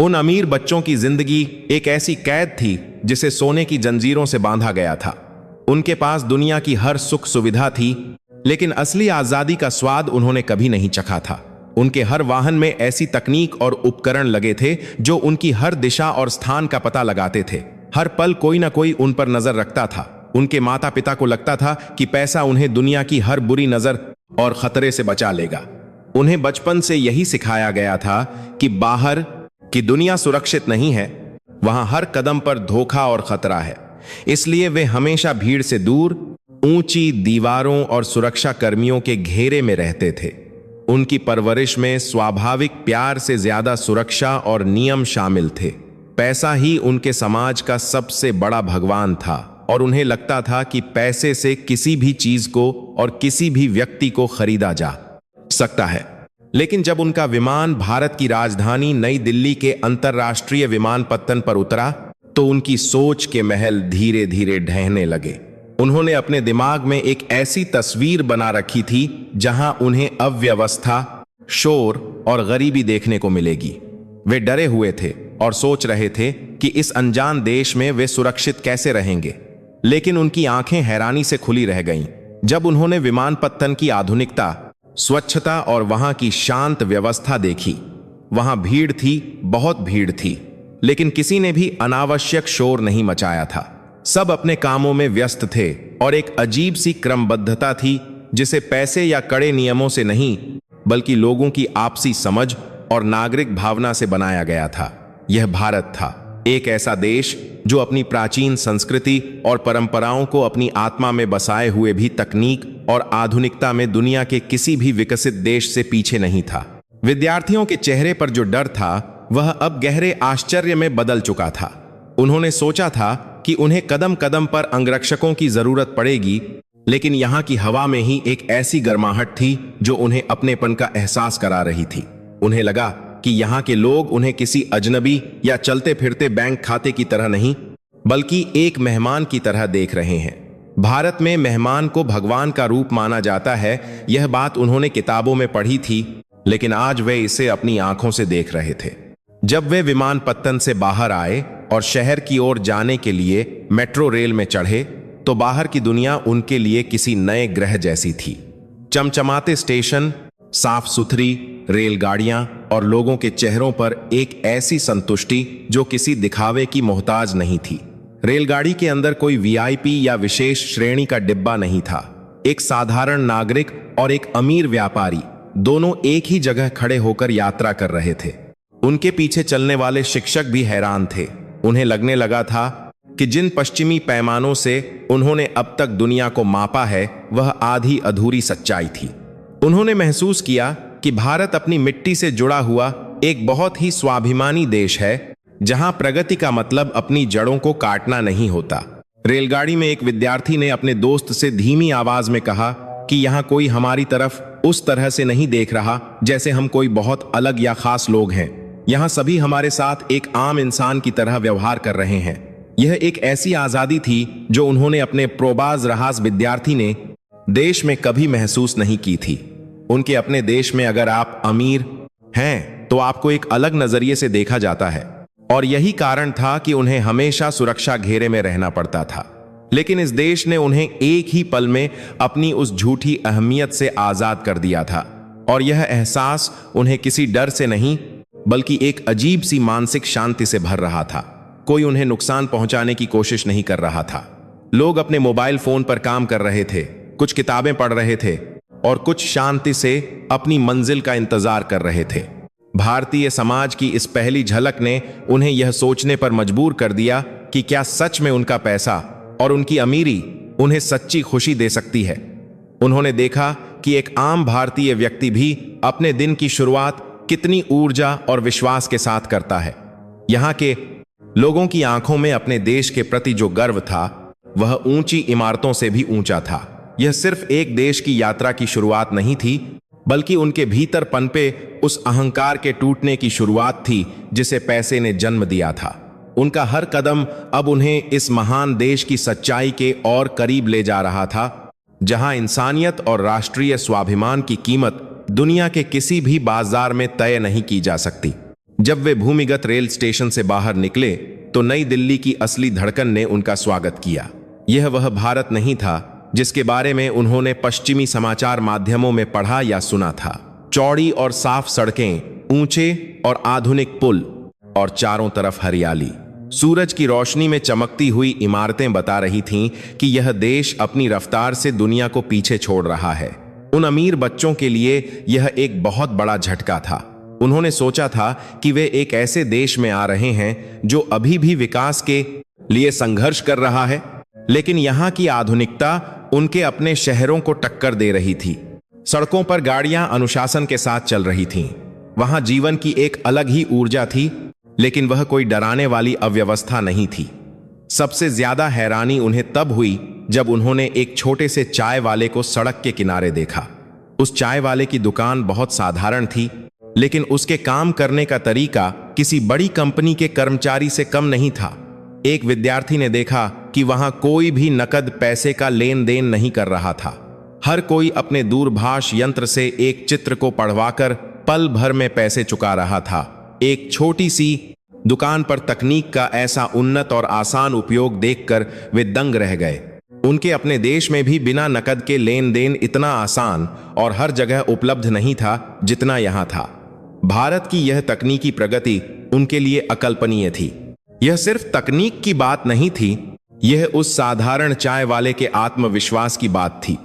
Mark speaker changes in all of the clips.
Speaker 1: उन अमीर बच्चों की जिंदगी एक ऐसी कैद थी जिसे सोने की जंजीरों से बांधा गया था। उनके पास दुनिया की हर सुख सुविधा थी, लेकिन असली आजादी का स्वाद उन्होंने कभी नहीं चखा था। उनके हर वाहन में ऐसी तकनीक और उपकरण लगे थे जो उनकी हर दिशा और स्थान का पता लगाते थे। हर पल कोई ना कोई उन पर नजर रखता था। उनके माता पिता को लगता था कि पैसा उन्हें दुनिया की हर बुरी नजर और खतरे से बचा लेगा। उन्हें बचपन से यही सिखाया गया था कि बाहर की दुनिया सुरक्षित नहीं है, वहां हर कदम पर धोखा और खतरा है। इसलिए वे हमेशा भीड़ से दूर, ऊंची दीवारों और सुरक्षा कर्मियों के घेरे में रहते थे। उनकी परवरिश में स्वाभाविक प्यार से ज्यादा सुरक्षा और नियम शामिल थे। पैसा ही उनके समाज का सबसे बड़ा भगवान था और उन्हें लगता था कि पैसे से किसी भी चीज को और किसी भी व्यक्ति को खरीदा जा सकता है। लेकिन जब उनका विमान भारत की राजधानी नई दिल्ली के अंतर्राष्ट्रीय विमानपत्तन पर उतरा तो उनकी सोच के महल धीरे धीरे ढहने लगे। उन्होंने अपने दिमाग में एक ऐसी तस्वीर बना रखी थी जहां उन्हें अव्यवस्था, शोर और गरीबी देखने को मिलेगी। वे डरे हुए थे और सोच रहे थे कि इस अनजान देश में वे सुरक्षित कैसे रहेंगे। लेकिन उनकी आंखें हैरानी से खुली रह गईं जब उन्होंने विमानपत्तन की आधुनिकता, स्वच्छता और वहां की शांत व्यवस्था देखी। वहां भीड़ थी, बहुत भीड़ थी, लेकिन किसी ने भी अनावश्यक शोर नहीं मचाया था। सब अपने कामों में व्यस्त थे और एक अजीब सी क्रमबद्धता थी जिसे पैसे या कड़े नियमों से नहीं, बल्कि लोगों की आपसी समझ और नागरिक भावना से बनाया गया था। यह भारत था, एक ऐसा देश जो अपनी प्राचीन संस्कृति और परंपराओं को अपनी आत्मा में बसाए हुए भी तकनीक और आधुनिकता में दुनिया के किसी भी विकसित देश से पीछे नहीं था। विद्यार्थियों के चेहरे पर जो डर था वह अब गहरे आश्चर्य में बदल चुका था। उन्होंने सोचा था कि उन्हें कदम कदम पर अंगरक्षकों की जरूरत पड़ेगी, लेकिन यहाँ की हवा में ही एक ऐसी गर्माहट थी जो उन्हें अपनेपन का एहसास करा रही थी। उन्हें लगा कि यहाँ के लोग उन्हें किसी अजनबी या चलते फिरते बैंक खाते की तरह नहीं, बल्कि एक मेहमान की तरह देख रहे हैं। भारत में मेहमान को भगवान का रूप माना जाता है, यह बात उन्होंने किताबों में पढ़ी थी, लेकिन आज वे इसे अपनी आंखों से देख रहे थे। जब वे विमानपत्तन से बाहर आए और शहर की ओर जाने के लिए मेट्रो रेल में चढ़े तो बाहर की दुनिया उनके लिए किसी नए ग्रह जैसी थी। चमचमाते स्टेशन, साफ सुथरी रेलगाड़ियां और लोगों के चेहरों पर एक ऐसी संतुष्टि जो किसी दिखावे की मोहताज नहीं थी। रेलगाड़ी के अंदर कोई वीआईपी या विशेष श्रेणी का डिब्बा नहीं था। एक साधारण नागरिक और एक अमीर व्यापारी दोनों एक ही जगह खड़े होकर यात्रा कर रहे थे। उनके पीछे चलने वाले शिक्षक भी हैरान थे। उन्हें लगने लगा था कि जिन पश्चिमी पैमानों से उन्होंने अब तक दुनिया को मापा है वह आधी अधूरी सच्चाई थी। उन्होंने महसूस किया कि भारत अपनी मिट्टी से जुड़ा हुआ एक बहुत ही स्वाभिमानी देश है, जहां प्रगति का मतलब अपनी जड़ों को काटना नहीं होता। रेलगाड़ी में एक विद्यार्थी ने अपने दोस्त से धीमी आवाज में कहा कि यहाँ कोई हमारी तरफ उस तरह से नहीं देख रहा जैसे हम कोई बहुत अलग या खास लोग हैं। यहाँ सभी हमारे साथ एक आम इंसान की तरह व्यवहार कर रहे हैं। यह एक ऐसी आजादी थी जो उन्होंने अपने प्रोबाज रहास विद्यार्थी ने देश में कभी महसूस नहीं की थी। उनके अपने देश में अगर आप अमीर हैं तो आपको एक अलग नजरिए से देखा जाता है, और यही कारण था कि उन्हें हमेशा सुरक्षा घेरे में रहना पड़ता था। लेकिन इस देश ने उन्हें एक ही पल में अपनी उस झूठी अहमियत से आजाद कर दिया था, और यह एहसास उन्हें किसी डर से नहीं बल्कि एक अजीब सी मानसिक शांति से भर रहा था। कोई उन्हें नुकसान पहुंचाने की कोशिश नहीं कर रहा था। लोग अपने मोबाइल फोन पर काम कर रहे थे, कुछ किताबें पढ़ रहे थे और कुछ शांति से अपनी मंजिल का इंतजार कर रहे थे। भारतीय समाज की इस पहली झलक ने उन्हें यह सोचने पर मजबूर कर दिया कि क्या सच में उनका पैसा और उनकी अमीरी उन्हें सच्ची खुशी दे सकती है। उन्होंने देखा कि एक आम भारतीय व्यक्ति भी अपने दिन की शुरुआत कितनी ऊर्जा और विश्वास के साथ करता है। यहाँ के लोगों की आंखों में अपने देश के प्रति जो गर्व था वह ऊंची इमारतों से भी ऊंचा था। यह सिर्फ एक देश की यात्रा की शुरुआत नहीं थी, बल्कि उनके भीतर पनपे उस अहंकार के टूटने की शुरुआत थी जिसे पैसे ने जन्म दिया था। उनका हर कदम अब उन्हें इस महान देश की सच्चाई के और करीब ले जा रहा था, जहां इंसानियत और राष्ट्रीय स्वाभिमान की कीमत दुनिया के किसी भी बाजार में तय नहीं की जा सकती। जब वे भूमिगत रेल स्टेशन से बाहर निकले तो नई दिल्ली की असली धड़कन ने उनका स्वागत किया। यह वह भारत नहीं था जिसके बारे में उन्होंने पश्चिमी समाचार माध्यमों में पढ़ा या सुना था। चौड़ी और साफ सड़कें, ऊंचे और आधुनिक पुल और चारों तरफ हरियाली। सूरज की रोशनी में चमकती हुई इमारतें बता रही थीं कि यह देश अपनी रफ्तार से दुनिया को पीछे छोड़ रहा है। उन अमीर बच्चों के लिए यह एक बहुत बड़ा झटका था। उन्होंने सोचा था कि वे एक ऐसे देश में आ रहे हैं जो अभी भी विकास के लिए संघर्ष कर रहा है, लेकिन यहाँ की आधुनिकता उनके अपने शहरों को टक्कर दे रही थी। सड़कों पर गाड़ियां अनुशासन के साथ चल रही थीं। वहां जीवन की एक अलग ही ऊर्जा थी, लेकिन वह कोई डराने वाली अव्यवस्था नहीं थी। सबसे ज्यादा हैरानी उन्हें तब हुई जब उन्होंने एक छोटे से चाय वाले को सड़क के किनारे देखा। उस चाय वाले की दुकान बहुत साधारण थी, लेकिन उसके काम करने का तरीका किसी बड़ी कंपनी के कर्मचारी से कम नहीं था। एक विद्यार्थी ने देखा कि वहां कोई भी नकद पैसे का लेन देन नहीं कर रहा था। हर कोई अपने दूरभाष यंत्र से एक चित्र को पढ़वाकर पल भर में पैसे चुका रहा था। एक छोटी सी दुकान पर तकनीक का ऐसा उन्नत और आसान उपयोग देखकर वे दंग रह गए। उनके अपने देश में भी बिना नकद के लेन देन इतना आसान और हर जगह उपलब्ध नहीं था जितना यहां था। भारत की यह तकनीकी प्रगति उनके लिए अकल्पनीय थी। यह सिर्फ तकनीक की बात नहीं थी, यह उस साधारण चाय वाले के आत्मविश्वास की बात थी।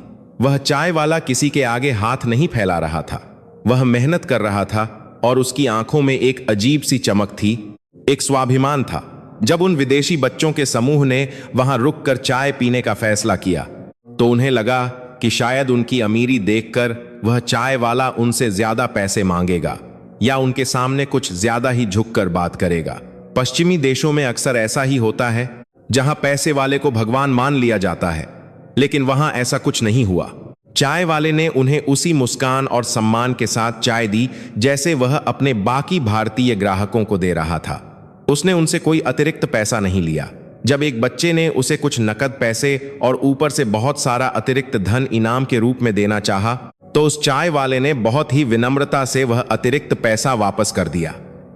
Speaker 1: वह चाय वाला किसी के आगे हाथ नहीं फैला रहा था, वह मेहनत कर रहा था और उसकी आंखों में एक अजीब सी चमक थी, एक स्वाभिमान था। जब उन विदेशी बच्चों के समूह ने वहां रुककर चाय पीने का फैसला किया तो उन्हें लगा कि शायद उनकी अमीरी देखकर वह चाय वाला उनसे ज्यादा पैसे मांगेगा या उनके सामने कुछ ज्यादा ही झुककर बात करेगा। पश्चिमी देशों में अक्सर ऐसा ही होता है, जहां पैसे वाले को भगवान मान लिया जाता है, लेकिन वहां ऐसा कुछ नहीं हुआ। चाय वाले ने उन्हें उसी मुस्कान और सम्मान के साथ चाय दी जैसे वह अपने बाकी भारतीय ग्राहकों को दे रहा था। उसने उनसे कोई अतिरिक्त पैसा नहीं लिया। जब एक बच्चे ने उसे कुछ नकद पैसे और ऊपर से बहुत सारा अतिरिक्त धन इनाम के रूप में देना चाहा, तो उस चाय वाले ने बहुत ही विनम्रता से वह अतिरिक्त पैसा वापस कर दिया।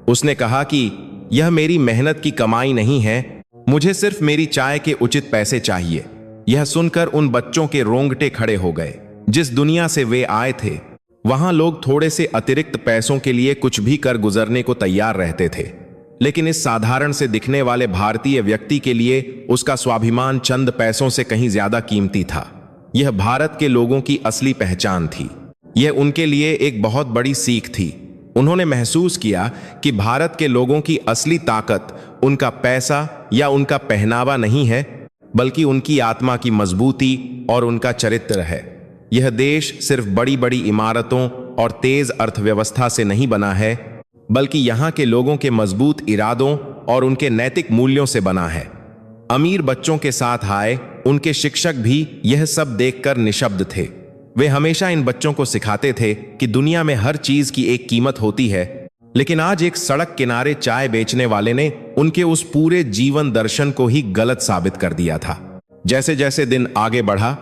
Speaker 1: उसने कहा कि यह मेरी मेहनत की कमाई नहीं है, मुझे सिर्फ मेरी चाय के उचित पैसे चाहिए। यह सुनकर उन बच्चों के रोंगटे खड़े हो गए। जिस दुनिया से वे आए थे, वहां लोग थोड़े से अतिरिक्त पैसों के लिए कुछ भी कर गुजरने को तैयार रहते थे, लेकिन इस साधारण से दिखने वाले भारतीय व्यक्ति के लिए उसका स्वाभिमान चंद पैसों से कहीं ज्यादा कीमती था। यह भारत के लोगों की असली पहचान थी। यह उनके लिए एक बहुत बड़ी सीख थी। उन्होंने महसूस किया कि भारत के लोगों की असली ताकत उनका पैसा या उनका पहनावा नहीं है, बल्कि उनकी आत्मा की मजबूती और उनका चरित्र है। यह देश सिर्फ बड़ी बड़ी इमारतों और तेज अर्थव्यवस्था से नहीं बना है, बल्कि यहाँ के लोगों के मजबूत इरादों और उनके नैतिक मूल्यों से बना है। अमीर बच्चों के साथ आए उनके शिक्षक भी यह सब देखकर निशब्द थे। वे हमेशा इन बच्चों को सिखाते थे कि दुनिया में हर चीज की एक कीमत होती है, लेकिन आज एक सड़क किनारे चाय बेचने वाले ने उनके उस पूरे जीवन दर्शन को ही गलत साबित कर दिया था। जैसे जैसे दिन आगे बढ़ा,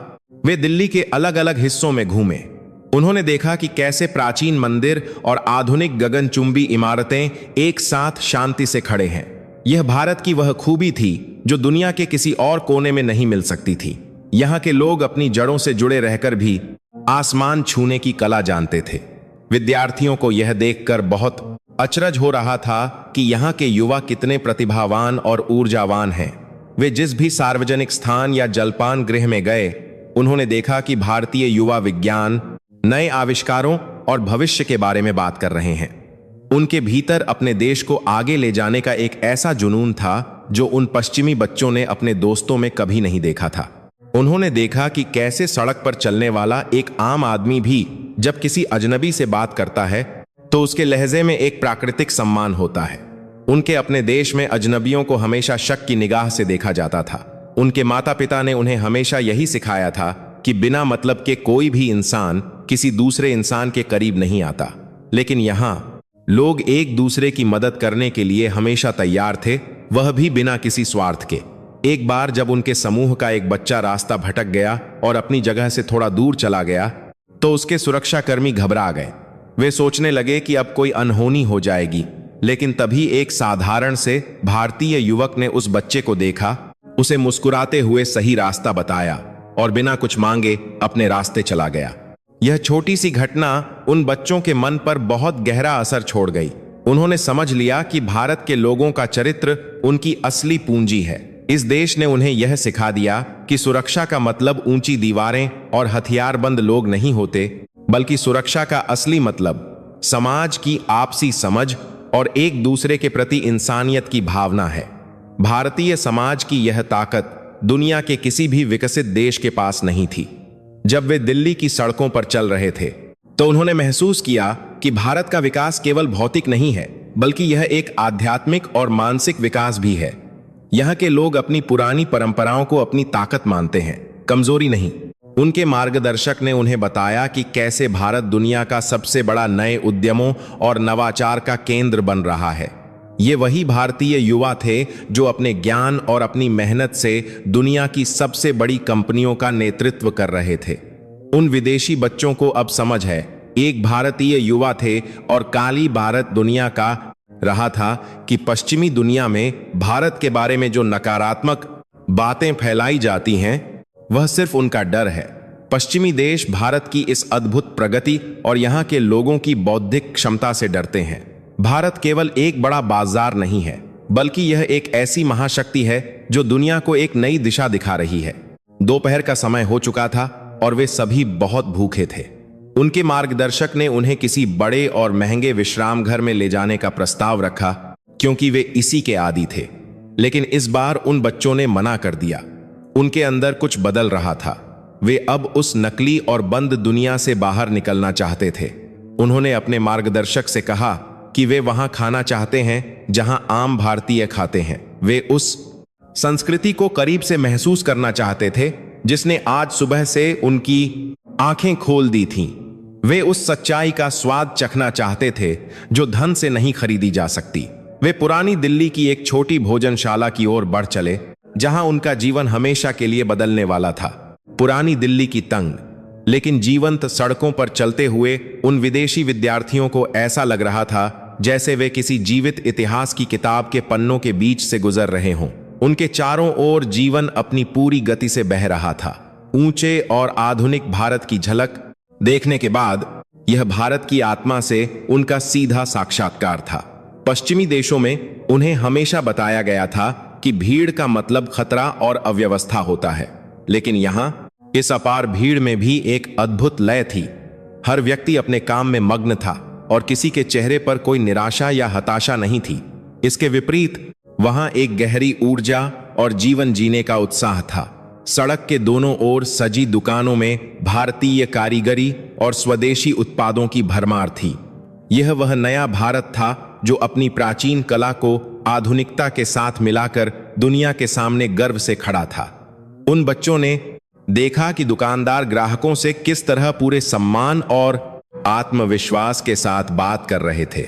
Speaker 1: वे दिल्ली के अलग अलग हिस्सों में घूमे। उन्होंने देखा कि कैसे प्राचीन मंदिर और आधुनिक गगनचुंबी इमारतें एक साथ शांति से खड़े हैं। यह भारत की वह खूबी थी जो दुनिया के किसी और कोने में नहीं मिल सकती थी। यहाँ के लोग अपनी जड़ों से जुड़े रहकर भी आसमान छूने की कला जानते थे। विद्यार्थियों को यह देखकर बहुत अचरज हो रहा था कि यहाँ के युवा कितने प्रतिभावान और ऊर्जावान हैं। वे जिस भी सार्वजनिक स्थान या जलपान गृह में गए, उन्होंने देखा कि भारतीय युवा विज्ञान, नए आविष्कारों और भविष्य के बारे में बात कर रहे हैं। उनके भीतर अपने देश को आगे ले जाने का एक ऐसा जुनून था जो उन पश्चिमी बच्चों ने अपने दोस्तों में कभी नहीं देखा था। उन्होंने देखा कि कैसे सड़क पर चलने वाला एक आम आदमी भी जब किसी अजनबी से बात करता है तो उसके लहजे में एक प्राकृतिक सम्मान होता है। उनके अपने देश में अजनबियों को हमेशा शक की निगाह से देखा जाता था। उनके माता पिता ने उन्हें हमेशा यही सिखाया था कि बिना मतलब के कोई भी इंसान किसी दूसरे इंसान के करीब नहीं आता। लेकिन यहाँ लोग एक दूसरे की मदद करने के लिए हमेशा तैयार थे, वह भी बिना किसी स्वार्थ के। एक बार जब उनके समूह का एक बच्चा रास्ता भटक गया और अपनी जगह से थोड़ा दूर चला गया, तो उसके सुरक्षाकर्मी घबरा गए। वे सोचने लगे कि अब कोई अनहोनी हो जाएगी, लेकिन तभी एक साधारण से भारतीय युवक ने उस बच्चे को देखा, उसे मुस्कुराते हुए सही रास्ता बताया और बिना कुछ मांगे अपने रास्ते चला गया। यह छोटी सी घटना उन बच्चों के मन पर बहुत गहरा असर छोड़ गई। उन्होंने समझ लिया कि भारत के लोगों का चरित्र उनकी असली पूंजी है। इस देश ने उन्हें यह सिखा दिया कि सुरक्षा का मतलब ऊंची दीवारें और हथियारबंद लोग नहीं होते, बल्कि सुरक्षा का असली मतलब समाज की आपसी समझ और एक दूसरे के प्रति इंसानियत की भावना है। भारतीय समाज की यह ताकत दुनिया के किसी भी विकसित देश के पास नहीं थी। जब वे दिल्ली की सड़कों पर चल रहे थे तो उन्होंने महसूस किया कि भारत का विकास केवल भौतिक नहीं है, बल्कि यह एक आध्यात्मिक और मानसिक विकास भी है। यहाँ के लोग अपनी पुरानी परंपराओं को अपनी ताकत मानते हैं, कमजोरी नहीं। उनके मार्गदर्शक ने उन्हें बताया कि कैसे भारत दुनिया का सबसे बड़ा नए उद्यमों और नवाचार का केंद्र बन रहा है। ये वही भारतीय युवा थे जो अपने ज्ञान और अपनी मेहनत से दुनिया की सबसे बड़ी कंपनियों का नेतृत्व कर रहे थे। उन विदेशी बच्चों को अब समझ है, एक भारतीय युवा थे और काली भारत दुनिया का रहा था कि पश्चिमी दुनिया में भारत के बारे में जो नकारात्मक बातें फैलाई जाती हैं, वह सिर्फ उनका डर है। पश्चिमी देश भारत की इस अद्भुत प्रगति और यहाँ के लोगों की बौद्धिक क्षमता से डरते हैं। भारत केवल एक बड़ा बाजार नहीं है, बल्कि यह एक ऐसी महाशक्ति है जो दुनिया को एक नई दिशा दिखा रही है। दोपहर का समय हो चुका था और वे सभी बहुत भूखे थे। उनके मार्गदर्शक ने उन्हें किसी बड़े और महंगे विश्राम घर में ले जाने का प्रस्ताव रखा, क्योंकि वे इसी के आदी थे। लेकिन इस बार उन बच्चों ने मना कर दिया। उनके अंदर कुछ बदल रहा था। वे अब उस नकली और बंद दुनिया से बाहर निकलना चाहते थे। उन्होंने अपने मार्गदर्शक से कहा कि वे वहां खाना चाहते हैं जहां आम भारतीय खाते हैं। वे उस संस्कृति को करीब से महसूस करना चाहते थे जिसने आज सुबह से उनकी आंखें खोल दी थीं। वे उस सच्चाई का स्वाद चखना चाहते थे जो धन से नहीं खरीदी जा सकती। वे पुरानी दिल्ली की एक छोटी भोजनशाला की ओर बढ़ चले, जहां उनका जीवन हमेशा के लिए बदलने वाला था। पुरानी दिल्ली की तंग लेकिन जीवंत सड़कों पर चलते हुए उन विदेशी विद्यार्थियों को ऐसा लग रहा था जैसे वे किसी जीवित इतिहास की किताब के पन्नों के बीच से गुजर रहे हों। उनके चारों ओर जीवन अपनी पूरी गति से बह रहा था। ऊंचे और आधुनिक भारत की झलक देखने के बाद यह भारत की आत्मा से उनका सीधा साक्षात्कार था। पश्चिमी देशों में उन्हें हमेशा बताया गया था कि भीड़ का मतलब खतरा और अव्यवस्था होता है, लेकिन यहां इस अपार भीड़ में भी एक अद्भुत लय थी। हर व्यक्ति अपने काम में मग्न था और किसी के चेहरे पर कोई निराशा या हताशा नहीं थी। इसके विपरीत वहां एक गहरी ऊर्जा और जीवन जीने का उत्साह था। सड़क के दोनों ओर सजी दुकानों में भारतीय कारीगरी और स्वदेशी उत्पादों की भरमार थी। यह वह नया भारत था जो अपनी प्राचीन कला को आधुनिकता के साथ मिलाकर दुनिया के सामने गर्व से खड़ा था। उन बच्चों ने देखा कि दुकानदार ग्राहकों से किस तरह पूरे सम्मान और आत्मविश्वास के साथ बात कर रहे थे।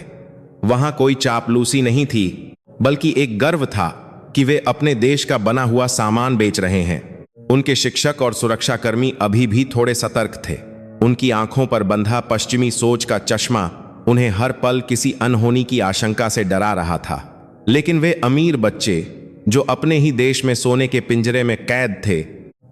Speaker 1: वहां कोई चापलूसी नहीं थी, बल्कि एक गर्व था कि वे अपने देश का बना हुआ सामान बेच रहे हैं। उनके शिक्षक और सुरक्षाकर्मी अभी भी थोड़े सतर्क थे। उनकी आंखों पर बंधा पश्चिमी सोच का चश्मा उन्हें हर पल किसी अनहोनी की आशंका से डरा रहा था। लेकिन वे अमीर बच्चे जो अपने ही देश में सोने के पिंजरे में कैद थे,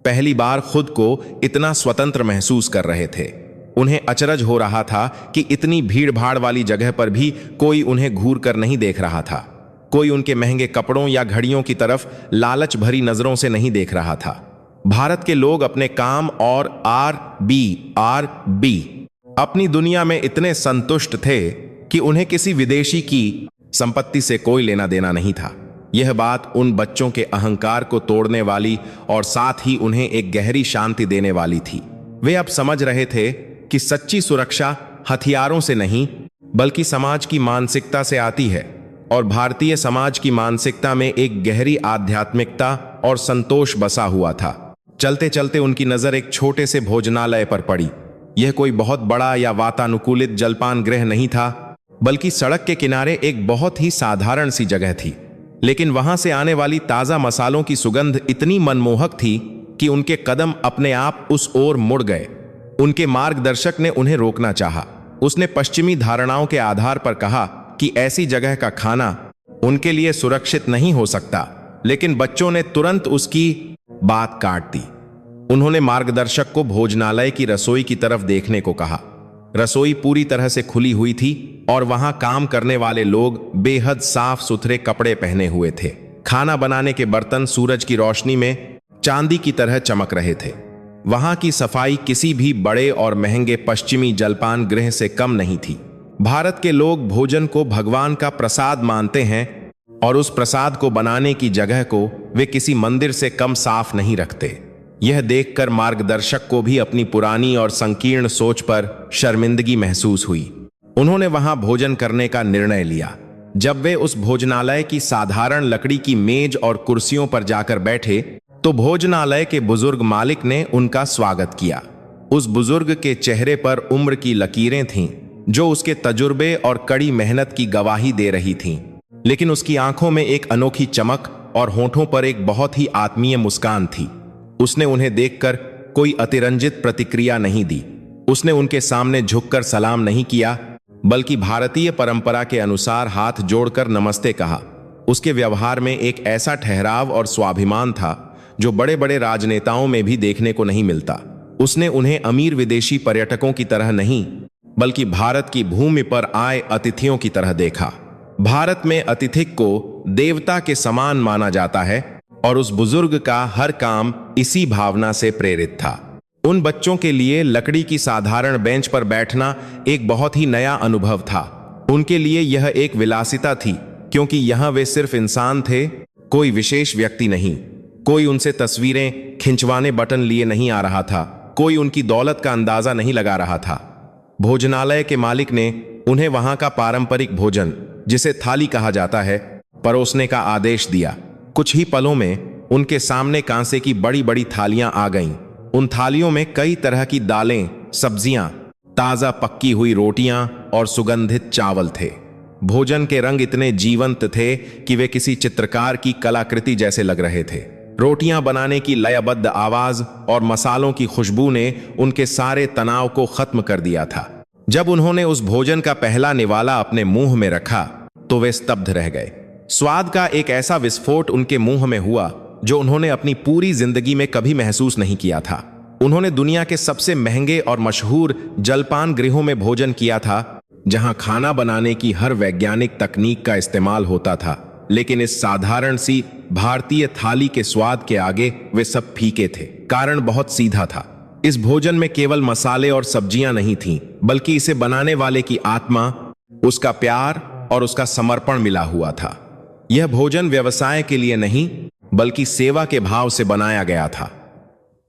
Speaker 1: पहली बार खुद को इतना स्वतंत्र महसूस कर रहे थे। उन्हें अचरज हो रहा था कि इतनी भीड़ भाड़ वाली जगह पर भी कोई उन्हें घूर कर नहीं देख रहा था। कोई उनके महंगे कपड़ों या घड़ियों की तरफ लालच भरी नजरों से नहीं देख रहा था। भारत के लोग अपने काम और आर अपनी दुनिया में इतने संतुष्ट थे कि उन्हें किसी विदेशी की संपत्ति से कोई लेना देना नहीं था। यह बात उन बच्चों के अहंकार को तोड़ने वाली और साथ ही उन्हें एक गहरी शांति देने वाली थी। वे अब समझ रहे थे कि सच्ची सुरक्षा हथियारों से नहीं, बल्कि समाज की मानसिकता से आती है। और भारतीय समाज की मानसिकता में एक गहरी आध्यात्मिकता और संतोष बसा हुआ था। चलते चलते उनकी नजर एक छोटे से भोजनालय पर पड़ी। यह कोई बहुत बड़ा या वातानुकूलित जलपान गृह नहीं था, बल्कि सड़क के किनारे एक बहुत ही साधारण सी जगह थी। लेकिन वहां से आने वाली ताजा मसालों की सुगंध इतनी मनमोहक थी कि उनके कदम अपने आप उस ओर मुड़ गए। उनके मार्गदर्शक ने उन्हें रोकना चाहा। उसने पश्चिमी धारणाओं के आधार पर कहा कि ऐसी जगह का खाना उनके लिए सुरक्षित नहीं हो सकता, लेकिन बच्चों ने तुरंत उसकी बात काट दी। उन्होंने मार्गदर्शक को भोजनालय की रसोई की तरफ देखने को कहा। रसोई पूरी तरह से खुली हुई थी और वहां काम करने वाले लोग बेहद साफ सुथरे कपड़े पहने हुए थे। खाना बनाने के बर्तन सूरज की रोशनी में चांदी की तरह चमक रहे थे। वहां की सफाई किसी भी बड़े और महंगे पश्चिमी जलपान गृह से कम नहीं थी। भारत के लोग भोजन को भगवान का प्रसाद मानते हैं और उस प्रसाद को बनाने की जगह को वे किसी मंदिर से कम साफ नहीं रखते। यह देखकर मार्गदर्शक को भी अपनी पुरानी और संकीर्ण सोच पर शर्मिंदगी महसूस हुई। उन्होंने वहां भोजन करने का निर्णय लिया। जब वे उस भोजनालय की साधारण लकड़ी की मेज और कुर्सियों पर जाकर बैठे तो भोजनालय के बुजुर्ग मालिक ने उनका स्वागत किया। उस बुजुर्ग के चेहरे पर उम्र की लकीरें थीं, जो उसके तजुर्बे और कड़ी मेहनत की गवाही दे रही थीं, लेकिन उसकी आंखों में एक अनोखी चमक और होठों पर एक बहुत ही आत्मीय मुस्कान थी। उसने उन्हें देखकर कोई अतिरंजित प्रतिक्रिया नहीं दी। उसने उनके सामने झुककर सलाम नहीं किया, बल्कि भारतीय परंपरा के अनुसार हाथ जोड़कर नमस्ते कहा। उसके व्यवहार में एक ऐसा ठहराव और स्वाभिमान था जो बड़े बड़े राजनेताओं में भी देखने को नहीं मिलता। उसने उन्हें अमीर विदेशी पर्यटकों की तरह नहीं, बल्कि भारत की भूमि पर आए अतिथियों की तरह देखा। भारत में अतिथि को देवता के समान माना जाता है और उस बुजुर्ग का हर काम इसी भावना से प्रेरित था। उन बच्चों के लिए लकड़ी की साधारण बेंच पर बैठना एक बहुत ही नया अनुभव था। उनके लिए यह एक विलासिता थी, क्योंकि यहां वे सिर्फ इंसान थे, कोई विशेष व्यक्ति नहीं। कोई उनसे तस्वीरें खिंचवाने बटन लिए नहीं आ रहा था, कोई उनकी दौलत का अंदाजा नहीं लगा रहा था। भोजनालय के मालिक ने उन्हें वहां का पारंपरिक भोजन, जिसे थाली कहा जाता है, परोसने का आदेश दिया। कुछ ही पलों में उनके सामने कांसे की बड़ी बड़ी थालियां आ गईं। उन थालियों में कई तरह की दालें, सब्जियां, ताजा पक्की हुई रोटियां और सुगंधित चावल थे। भोजन के रंग इतने जीवंत थे कि वे किसी चित्रकार की कलाकृति जैसे लग रहे थे। रोटियां बनाने की लयबद्ध आवाज और मसालों की खुशबू ने उनके सारे तनाव को खत्म कर दिया था। जब उन्होंने उस भोजन का पहला निवाला अपने मुंह में रखा तो वे स्तब्ध रह गए। स्वाद का एक ऐसा विस्फोट उनके मुंह में हुआ जो उन्होंने अपनी पूरी जिंदगी में कभी महसूस नहीं किया था। उन्होंने दुनिया के सबसे महंगे और मशहूर जलपान गृहों में भोजन किया था, जहां खाना बनाने की हर वैज्ञानिक तकनीक का इस्तेमाल होता था, लेकिन इस साधारण सी भारतीय थाली के स्वाद के आगे वे सब फीके थे। कारण बहुत सीधा था। इस भोजन में केवल मसाले और सब्जियां नहीं थीं, बल्कि इसे बनाने वाले की आत्मा, उसका प्यार और उसका समर्पण मिला हुआ था। यह भोजन व्यवसाय के लिए नहीं, बल्कि सेवा के भाव से बनाया गया था।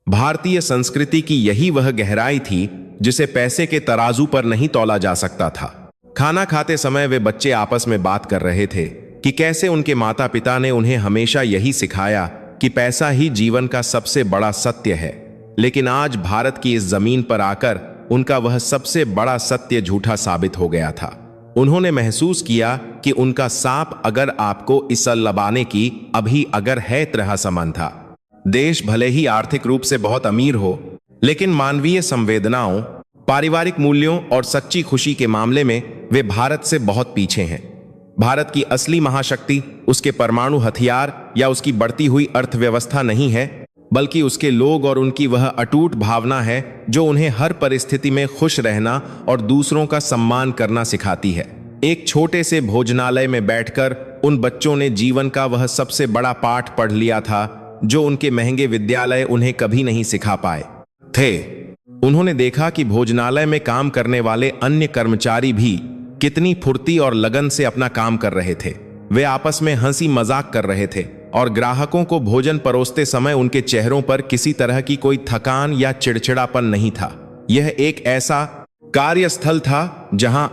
Speaker 1: भारतीय संस्कृति की यही वह गहराई थी जिसे पैसे के तराजू पर नहीं तौला जा सकता था। खाना खाते समय वे बच्चे आपस में बात कर रहे थे कि कैसे उनके माता पिता ने उन्हें हमेशा यही सिखाया कि पैसा ही जीवन का सबसे बड़ा सत्य है। लेकिन आज भारत की इस जमीन पर आकर उनका वह सबसे बड़ा सत्य झूठा साबित हो गया था। उन्होंने महसूस किया कि उनका सांप अगर आपको इसल लबाने की अभी अगर है तरह समान था। देश भले ही आर्थिक रूप से बहुत अमीर हो, लेकिन मानवीय संवेदनाओं, पारिवारिक मूल्यों और सच्ची खुशी के मामले में वे भारत से बहुत पीछे हैं। भारत की असली महाशक्ति उसके परमाणु हथियार या उसकी बढ़ती हुई अर्थव्यवस्था नहीं है, बल्कि उसके लोग और उनकी वह अटूट भावना है जो उन्हें हर परिस्थिति में खुश रहना और दूसरों का सम्मान करना सिखाती है। एक छोटे से भोजनालय में बैठकर उन बच्चों ने जीवन का वह सबसे बड़ा पाठ पढ़ लिया था जो उनके महंगे विद्यालय उन्हें कभी नहीं सिखा पाए थे। उन्होंने देखा कि भोजनालय में काम करने वाले अन्य कर्मचारी भी कितनी फुर्ती और लगन से अपना काम कर रहे थे। वे आपस में हंसी मजाक कर रहे थे और ग्राहकों को भोजन परोसते समय उनके चेहरों पर किसी तरह की कोई थकान या चिड़चिड़ापन नहीं था। यह एक ऐसा कार्यस्थल था जहां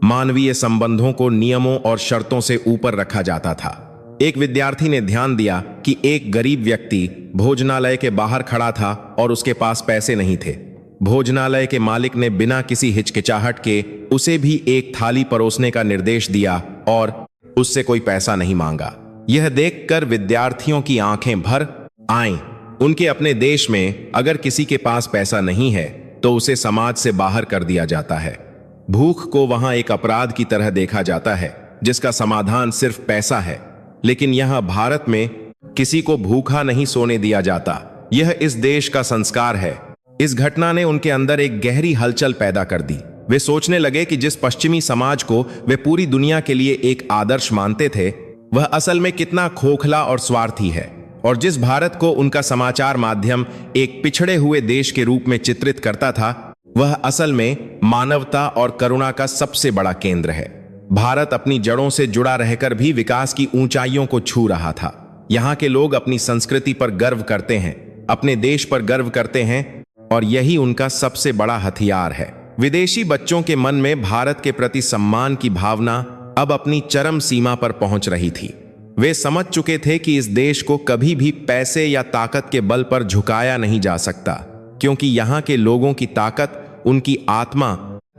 Speaker 1: मानवीय संबंधों को नियमों और शर्तों से ऊपर रखा जाता था। एक विद्यार्थी ने ध्यान दिया कि एक गरीब व्यक्ति भोजनालय के बाहर खड़ा था और उसके पास पैसे नहीं थे। भोजनालय के मालिक ने बिना किसी हिचकिचाहट के उसे भी एक थाली परोसने का निर्देश दिया और उससे कोई पैसा नहीं मांगा। यह देखकर विद्यार्थियों की आंखें भर आईं। उनके अपने देश में अगर किसी के पास पैसा नहीं है तो उसे समाज से बाहर कर दिया जाता है। भूख को वहां एक अपराध की तरह देखा जाता है। जिसका समाधान सिर्फ पैसा है, लेकिन यहां भारत में किसी को भूखा नहीं सोने दिया जाता। यह इस देश का संस्कार है। इस घटना ने उनके अंदर एक गहरी हलचल पैदा कर दी। वे सोचने लगे कि जिस पश्चिमी समाज को वे पूरी दुनिया के लिए एक आदर्श मानते थे, वह असल में कितना खोखला और स्वार्थी है, और जिस भारत को उनका समाचार माध्यम एक पिछड़े हुए देश के रूप में चित्रित करता था, वह असल में मानवता और करुणा का सबसे बड़ा केंद्र है। भारत अपनी जड़ों से जुड़ा रहकर भी विकास की ऊंचाइयों को छू रहा था। यहाँ के लोग अपनी संस्कृति पर गर्व करते हैं, अपने देश पर गर्व करते हैं, और यही उनका सबसे बड़ा हथियार है। विदेशी बच्चों के मन में भारत के प्रति सम्मान की भावना अब अपनी चरम सीमा पर पहुंच रही थी। वे समझ चुके थे कि इस देश को कभी भी पैसे या ताकत के बल पर झुकाया नहीं जा सकता, क्योंकि यहाँ के लोगों की ताकत उनकी आत्मा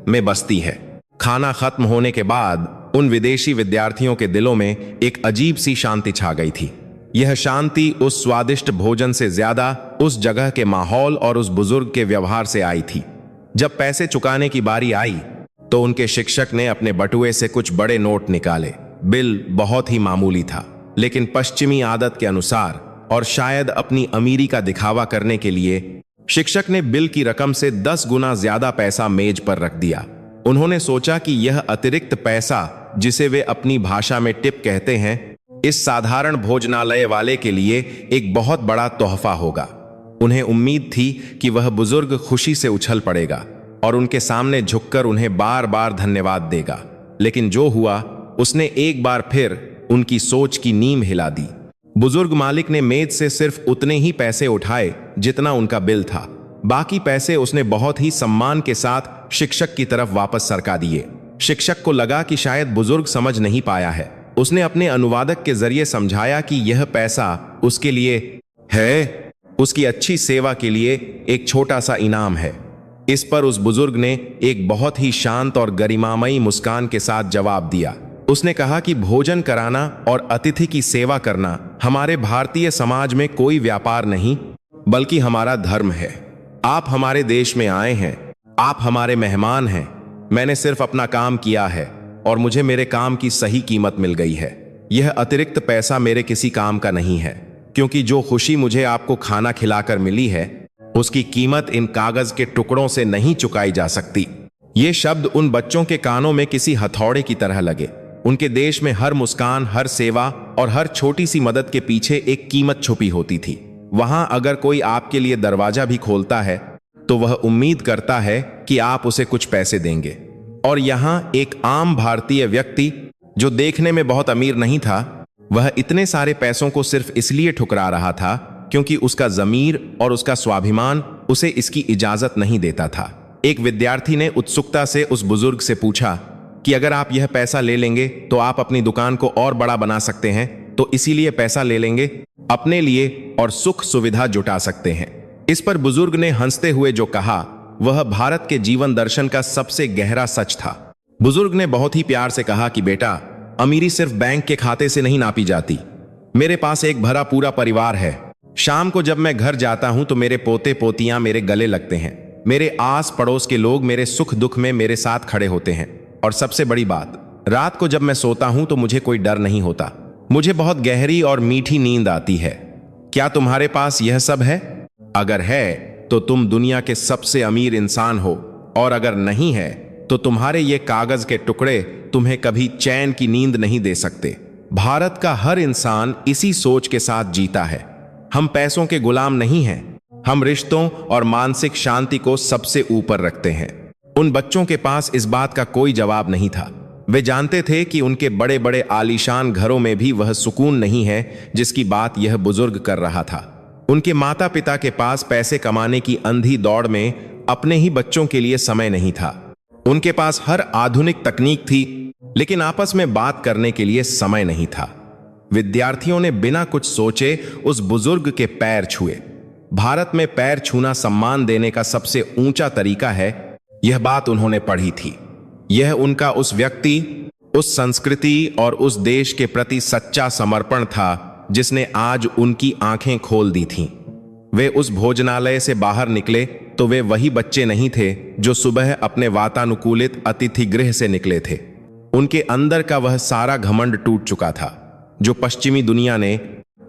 Speaker 1: में बसती है। खाना खत्म होने के बाद उन विदेशी विद्यार्थियों के दिलों में एक अजीब सी शांति छा गई थी। यह शांति उस स्वादिष्ट भोजन से ज्यादा उस जगह के माहौल और उस बुजुर्ग के व्यवहार से आई थी। जब पैसे चुकाने की बारी आई तो उनके शिक्षक ने अपने बटुए से कुछ बड़े नोट निकाले। बिल बहुत ही मामूली था, लेकिन पश्चिमी आदत के अनुसार और शायद अपनी अमीरी का दिखावा करने के लिए शिक्षक ने बिल की रकम से 10 गुना ज्यादा पैसा मेज पर रख दिया। उन्होंने सोचा कि यह अतिरिक्त पैसा, जिसे वे अपनी भाषा में टिप कहते हैं, इस साधारण भोजनालय वाले के लिए एक बहुत बड़ा तोहफा होगा। उन्हें उम्मीद थी कि वह बुजुर्ग खुशी से उछल पड़ेगा और उनके सामने झुककर उन्हें बार बार धन्यवाद देगा, लेकिन जो हुआ उसने एक बार फिर उनकी सोच की नींव हिला दी। बुजुर्ग मालिक ने मेज से सिर्फ उतने ही पैसे उठाए जितना उनका बिल था। बाकी पैसे उसने बहुत ही सम्मान के साथ शिक्षक की तरफ वापस सरका दिए। शिक्षक को लगा कि शायद बुजुर्ग समझ नहीं पाया है। उसने अपने अनुवादक के जरिए समझाया कि यह पैसा उसके लिए है, उसकी अच्छी सेवा के लिए एक छोटा सा इनाम है। इस पर उस बुजुर्ग ने एक बहुत ही शांत और गरिमामयी मुस्कान के साथ जवाब दिया। उसने कहा कि भोजन कराना और अतिथि की सेवा करना हमारे भारतीय समाज में कोई व्यापार नहीं, बल्कि हमारा धर्म है। आप हमारे देश में आए हैं, आप हमारे मेहमान हैं। मैंने सिर्फ अपना काम किया है और मुझे मेरे काम की सही कीमत मिल गई है। यह अतिरिक्त पैसा मेरे किसी काम का नहीं है, क्योंकि जो खुशी मुझे आपको खाना खिलाकर मिली है, उसकी कीमत इन कागज के टुकड़ों से नहीं चुकाई जा सकती। ये शब्द उन बच्चों के कानों में किसी हथौड़े की तरह लगे। उनके देश में हर मुस्कान, हर सेवा और हर छोटी सी मदद के पीछे एक कीमत छुपी होती थी। वहां अगर कोई आपके लिए दरवाजा भी खोलता है तो वह उम्मीद करता है कि आप उसे कुछ पैसे देंगे। और यहाँ एक आम भारतीय व्यक्ति जो देखने में बहुत अमीर नहीं था, वह इतने सारे पैसों को सिर्फ इसलिए ठुकरा रहा था क्योंकि उसका ज़मीर और उसका स्वाभिमान उसे इसकी इजाजत नहीं देता था। एक विद्यार्थी ने उत्सुकता से उस बुजुर्ग से पूछा कि अगर आप यह पैसा ले लेंगे तो आप अपनी दुकान को और बड़ा बना सकते हैं, तो इसीलिए पैसा ले लेंगे अपने लिए और सुख सुविधा जुटा सकते हैं। इस पर बुजुर्ग ने हंसते हुए जो कहा, वह भारत के जीवन दर्शन का सबसे गहरा सच था। बुजुर्ग ने बहुत ही प्यार से कहा कि बेटा, अमीरी सिर्फ बैंक के खाते से नहीं नापी जाती। मेरे पास एक भरा पूरा परिवार है। शाम को जब मैं घर जाता हूं तो मेरे पोते पोतियां मेरे गले लगते हैं। मेरे आस पड़ोस के लोग मेरे सुख दुख में मेरे साथ खड़े होते हैं। और सबसे बड़ी बात, रात को जब मैं सोता हूं तो मुझे कोई डर नहीं होता। मुझे बहुत गहरी और मीठी नींद आती है। क्या तुम्हारे पास यह सब है? अगर है तो तुम दुनिया के सबसे अमीर इंसान हो, और अगर नहीं है तो तुम्हारे ये कागज के टुकड़े तुम्हें कभी चैन की नींद नहीं दे सकते। भारत का हर इंसान इसी सोच के साथ जीता है। हम पैसों के गुलाम नहीं हैं। हम रिश्तों और मानसिक शांति को सबसे ऊपर रखते हैं। उन बच्चों के पास इस बात का कोई जवाब नहीं था। वे जानते थे कि उनके बड़े बड़े आलीशान घरों में भी वह सुकून नहीं है जिसकी बात यह बुजुर्ग कर रहा था। उनके माता पिता के पास पैसे कमाने की अंधी दौड़ में अपने ही बच्चों के लिए समय नहीं था। उनके पास हर आधुनिक तकनीक थी, लेकिन आपस में बात करने के लिए समय नहीं था। विद्यार्थियों ने बिना कुछ सोचे उस बुजुर्ग के पैर छुए। भारत में पैर छूना सम्मान देने का सबसे ऊंचा तरीका है, यह बात उन्होंने पढ़ी थी। यह उनका उस व्यक्ति, उस संस्कृति और उस देश के प्रति सच्चा समर्पण था जिसने आज उनकी आंखें खोल दी थीं। वे उस भोजनालय से बाहर निकले तो वे वही बच्चे नहीं थे जो सुबह अपने वातानुकूलित अतिथि गृह से निकले थे। उनके अंदर का वह सारा घमंड टूट चुका था जो पश्चिमी दुनिया ने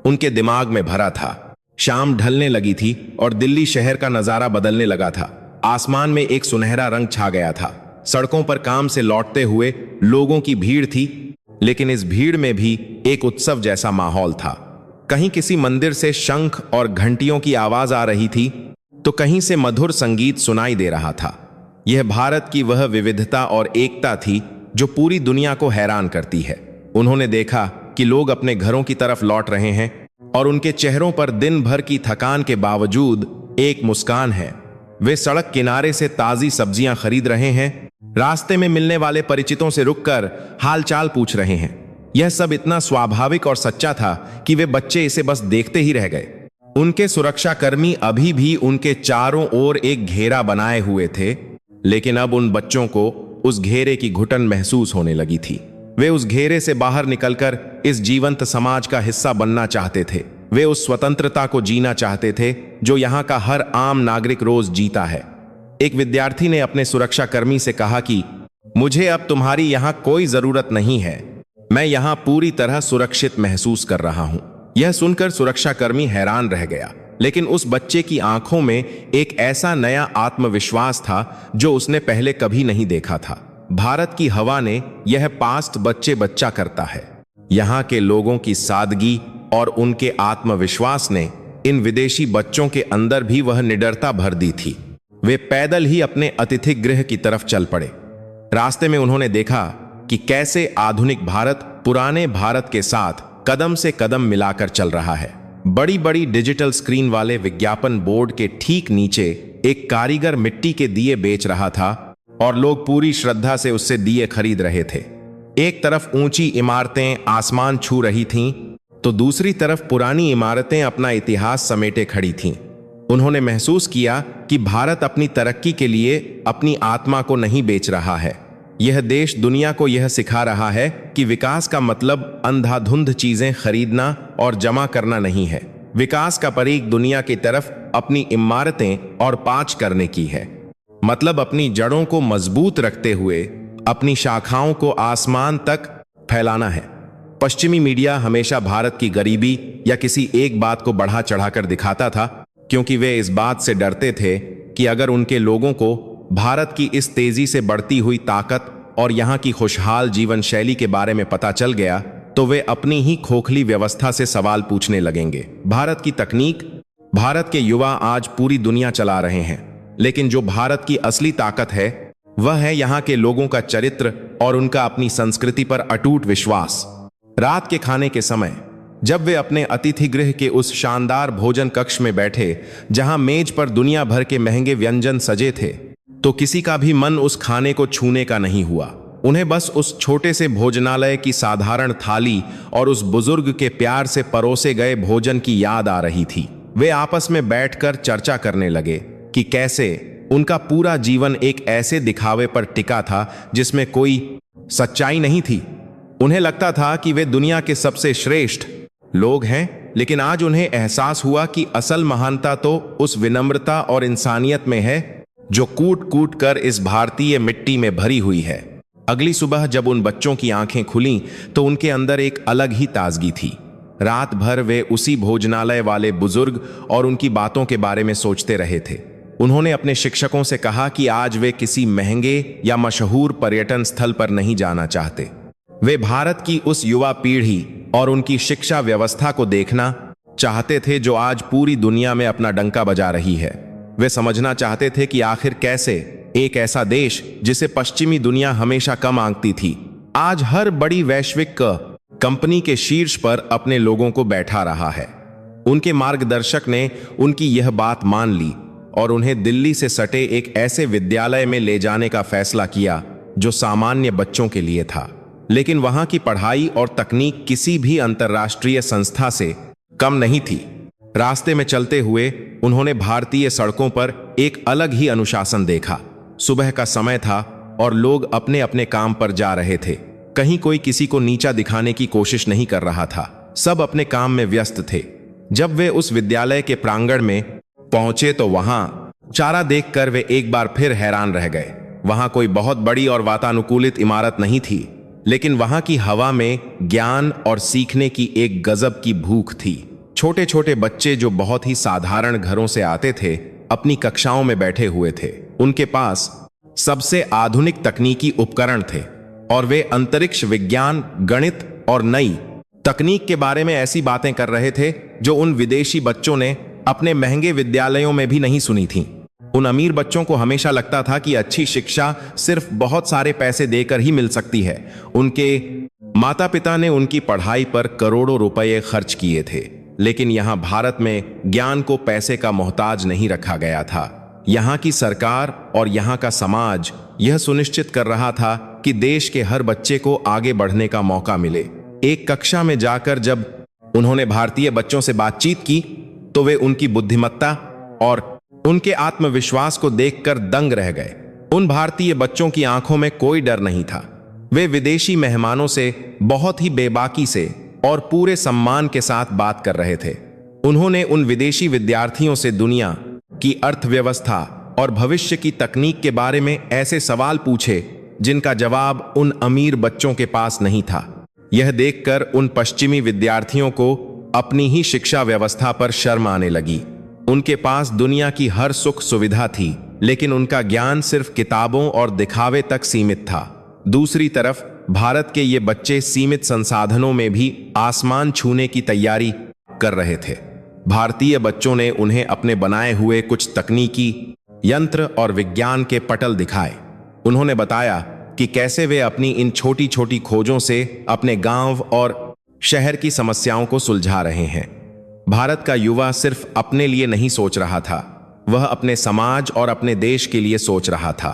Speaker 1: उनके दिमाग में भरा था। शाम ढलने लगी थी और दिल्ली शहर का नजारा बदलने लगा था। आसमान में एक सुनहरा रंग छा गया था। सड़कों पर काम से लौटते हुए लोगों की भीड़ थी, लेकिन इस भीड़ में भी एक उत्सव जैसा माहौल था। कहीं किसी मंदिर से शंख और घंटियों की आवाज आ रही थी, तो कहीं से मधुर संगीत सुनाई दे रहा था। यह भारत की वह विविधता और एकता थी जो पूरी दुनिया को हैरान करती है। उन्होंने देखा कि लोग अपने घरों की तरफ लौट रहे हैं और उनके चेहरों पर दिन भर की थकान के बावजूद एक मुस्कान है। वे सड़क किनारे से ताजी सब्जियां खरीद रहे हैं, रास्ते में मिलने वाले परिचितों से रुककर हालचाल पूछ रहे हैं। यह सब इतना स्वाभाविक और सच्चा था कि वे बच्चे इसे बस देखते ही रह गए। उनके सुरक्षाकर्मी अभी भी उनके चारों ओर एक घेरा बनाए हुए थे, लेकिन अब उन बच्चों को उस घेरे की घुटन महसूस होने लगी थी। वे उस घेरे से बाहर निकलकर इस जीवंत समाज का हिस्सा बनना चाहते थे। वे उस स्वतंत्रता को जीना चाहते थे जो यहाँ का हर आम नागरिक रोज जीता है। एक विद्यार्थी ने अपने सुरक्षाकर्मी से कहा कि मुझे अब तुम्हारी यहाँ कोई जरूरत नहीं है, मैं यहाँ पूरी तरह सुरक्षित महसूस कर रहा हूँ। यह सुनकर सुरक्षाकर्मी हैरान रह गया, लेकिन उस बच्चे की आंखों में एक ऐसा नया आत्मविश्वास था जो उसने पहले कभी नहीं देखा था। भारत की हवा ने यह पास्ट बच्चे बच्चा करता है। यहाँ के लोगों की सादगी और उनके आत्मविश्वास ने इन विदेशी बच्चों के अंदर भी वह निडरता भर दी थी। वे पैदल ही अपने अतिथि गृह की तरफ चल पड़े। रास्ते में उन्होंने देखा कि कैसे आधुनिक भारत पुराने भारत के साथ कदम से कदम मिलाकर चल रहा है। बड़ी बड़ी डिजिटल स्क्रीन वाले विज्ञापन बोर्ड के ठीक नीचे एक कारीगर मिट्टी के दिए बेच रहा था और लोग पूरी श्रद्धा से उससे दिए खरीद रहे थे। एक तरफ ऊंची इमारतें आसमान छू रही थीं, तो दूसरी तरफ पुरानी इमारतें अपना इतिहास समेटे खड़ी थीं। उन्होंने महसूस किया कि भारत अपनी तरक्की के लिए अपनी आत्मा को नहीं बेच रहा है। यह देश दुनिया को यह सिखा रहा है कि विकास का मतलब अंधाधुंध चीजें खरीदना और जमा करना नहीं है। विकास का परीख दुनिया की तरफ अपनी इमारतें और पाँच करने की है। मतलब अपनी जड़ों को मजबूत रखते हुए अपनी शाखाओं को आसमान तक फैलाना है। पश्चिमी मीडिया हमेशा भारत की गरीबी या किसी एक बात को बढ़ा चढ़ाकर दिखाता था, क्योंकि वे इस बात से डरते थे कि अगर उनके लोगों को भारत की इस तेजी से बढ़ती हुई ताकत और यहाँ की खुशहाल जीवन शैली के बारे में पता चल गया, तो वे अपनी ही खोखली व्यवस्था से सवाल पूछने लगेंगे। भारत की तकनीक, भारत के युवा आज पूरी दुनिया चला रहे हैं, लेकिन जो भारत की असली ताकत है वह है यहाँ के लोगों का चरित्र और उनका अपनी संस्कृति पर अटूट विश्वास। रात के खाने के समय जब वे अपने अतिथि गृह के उस शानदार भोजन कक्ष में बैठे जहां मेज पर दुनिया भर के महंगे व्यंजन सजे थे, तो किसी का भी मन उस खाने को छूने का नहीं हुआ। उन्हें बस उस छोटे से भोजनालय की साधारण थाली और उस बुजुर्ग के प्यार से परोसे गए भोजन की याद आ रही थी। वे आपस में बैठकर चर्चा करने लगे कि कैसे उनका पूरा जीवन एक ऐसे दिखावे पर टिका था जिसमें कोई सच्चाई नहीं थी। उन्हें लगता था कि वे दुनिया के सबसे श्रेष्ठ लोग हैं, लेकिन आज उन्हें एहसास हुआ कि असल महानता तो उस विनम्रता और इंसानियत में है जो कूट कूट कर इस भारतीय मिट्टी में भरी हुई है। अगली सुबह जब उन बच्चों की आंखें खुलीं तो उनके अंदर एक अलग ही ताजगी थी। रात भर वे उसी भोजनालय वाले बुजुर्ग और उनकी बातों के बारे में सोचते रहे थे। उन्होंने अपने शिक्षकों से कहा कि आज वे किसी महंगे या मशहूर पर्यटन स्थल पर नहीं जाना चाहते। वे भारत की उस युवा पीढ़ी और उनकी शिक्षा व्यवस्था को देखना चाहते थे जो आज पूरी दुनिया में अपना डंका बजा रही है। वे समझना चाहते थे कि आखिर कैसे एक ऐसा देश जिसे पश्चिमी दुनिया हमेशा कम आंकती थी, आज हर बड़ी वैश्विक कंपनी के शीर्ष पर अपने लोगों को बैठा रहा है। उनके मार्गदर्शक ने उनकी यह बात मान ली और उन्हें दिल्ली से सटे एक ऐसे विद्यालय में ले जाने का फैसला किया जो सामान्य बच्चों के लिए था, लेकिन वहां की पढ़ाई और तकनीक किसी भी अंतर्राष्ट्रीय संस्था से कम नहीं थी। रास्ते में चलते हुए उन्होंने भारतीय सड़कों पर एक अलग ही अनुशासन देखा। सुबह का समय था और लोग अपने अपने काम पर जा रहे थे। कहीं कोई किसी को नीचा दिखाने की कोशिश नहीं कर रहा था। सब अपने काम में व्यस्त थे। जब वे उस विद्यालय के प्रांगण में पहुंचे तो वहां चारा देखकर वे एक बार फिर हैरान रह गए। वहां कोई बहुत बड़ी और वातानुकूलित इमारत नहीं थी। लेकिन वहां की हवा में ज्ञान और सीखने की एक गजब की भूख थी। छोटे छोटे बच्चे जो बहुत ही साधारण घरों से आते थे, अपनी कक्षाओं में बैठे हुए थे। उनके पास सबसे आधुनिक तकनीकी उपकरण थे और वे अंतरिक्ष विज्ञान, गणित और नई तकनीक के बारे में ऐसी बातें कर रहे थे जो उन विदेशी बच्चों ने अपने महंगे विद्यालयों में भी नहीं सुनी थी। उन अमीर बच्चों को हमेशा लगता था कि अच्छी शिक्षा सिर्फ बहुत सारे पैसे देकर ही मिल सकती है। उनके माता पिता ने उनकी पढ़ाई पर करोड़ों रुपए खर्च किए थे, लेकिन यहाँ भारत में ज्ञान को पैसे का मोहताज नहीं रखा गया था। यहाँ की सरकार और यहाँ का समाज यह सुनिश्चित कर रहा था कि देश के हर बच्चे को आगे बढ़ने का मौका मिले। एक कक्षा में जाकर जब उन्होंने भारतीय बच्चों से बातचीत की तो वे उनकी बुद्धिमत्ता और उनके आत्मविश्वास को देखकर दंग रह गए। उन भारतीय बच्चों की आंखों में कोई डर नहीं था। वे विदेशी मेहमानों से बहुत ही बेबाकी से और पूरे सम्मान के साथ बात कर रहे थे। उन्होंने उन विदेशी विद्यार्थियों से दुनिया की अर्थव्यवस्था और भविष्य की तकनीक के बारे में ऐसे सवाल पूछे जिनका जवाब उन अमीर बच्चों के पास नहीं था। यह देखकर उन पश्चिमी विद्यार्थियों को अपनी ही शिक्षा व्यवस्था पर शर्म आने लगी। उनके पास दुनिया की हर सुख सुविधा थी, लेकिन उनका ज्ञान सिर्फ किताबों और दिखावे तक सीमित था। दूसरी तरफ भारत के ये बच्चे सीमित संसाधनों में भी आसमान छूने की तैयारी कर रहे थे। भारतीय बच्चों ने उन्हें अपने बनाए हुए कुछ तकनीकी यंत्र और विज्ञान के पटल दिखाए। उन्होंने बताया कि कैसे वे अपनी इन छोटी छोटी खोजों से अपने गांव और शहर की समस्याओं को सुलझा रहे हैं। भारत का युवा सिर्फ अपने लिए नहीं सोच रहा था, वह अपने समाज और अपने देश के लिए सोच रहा था।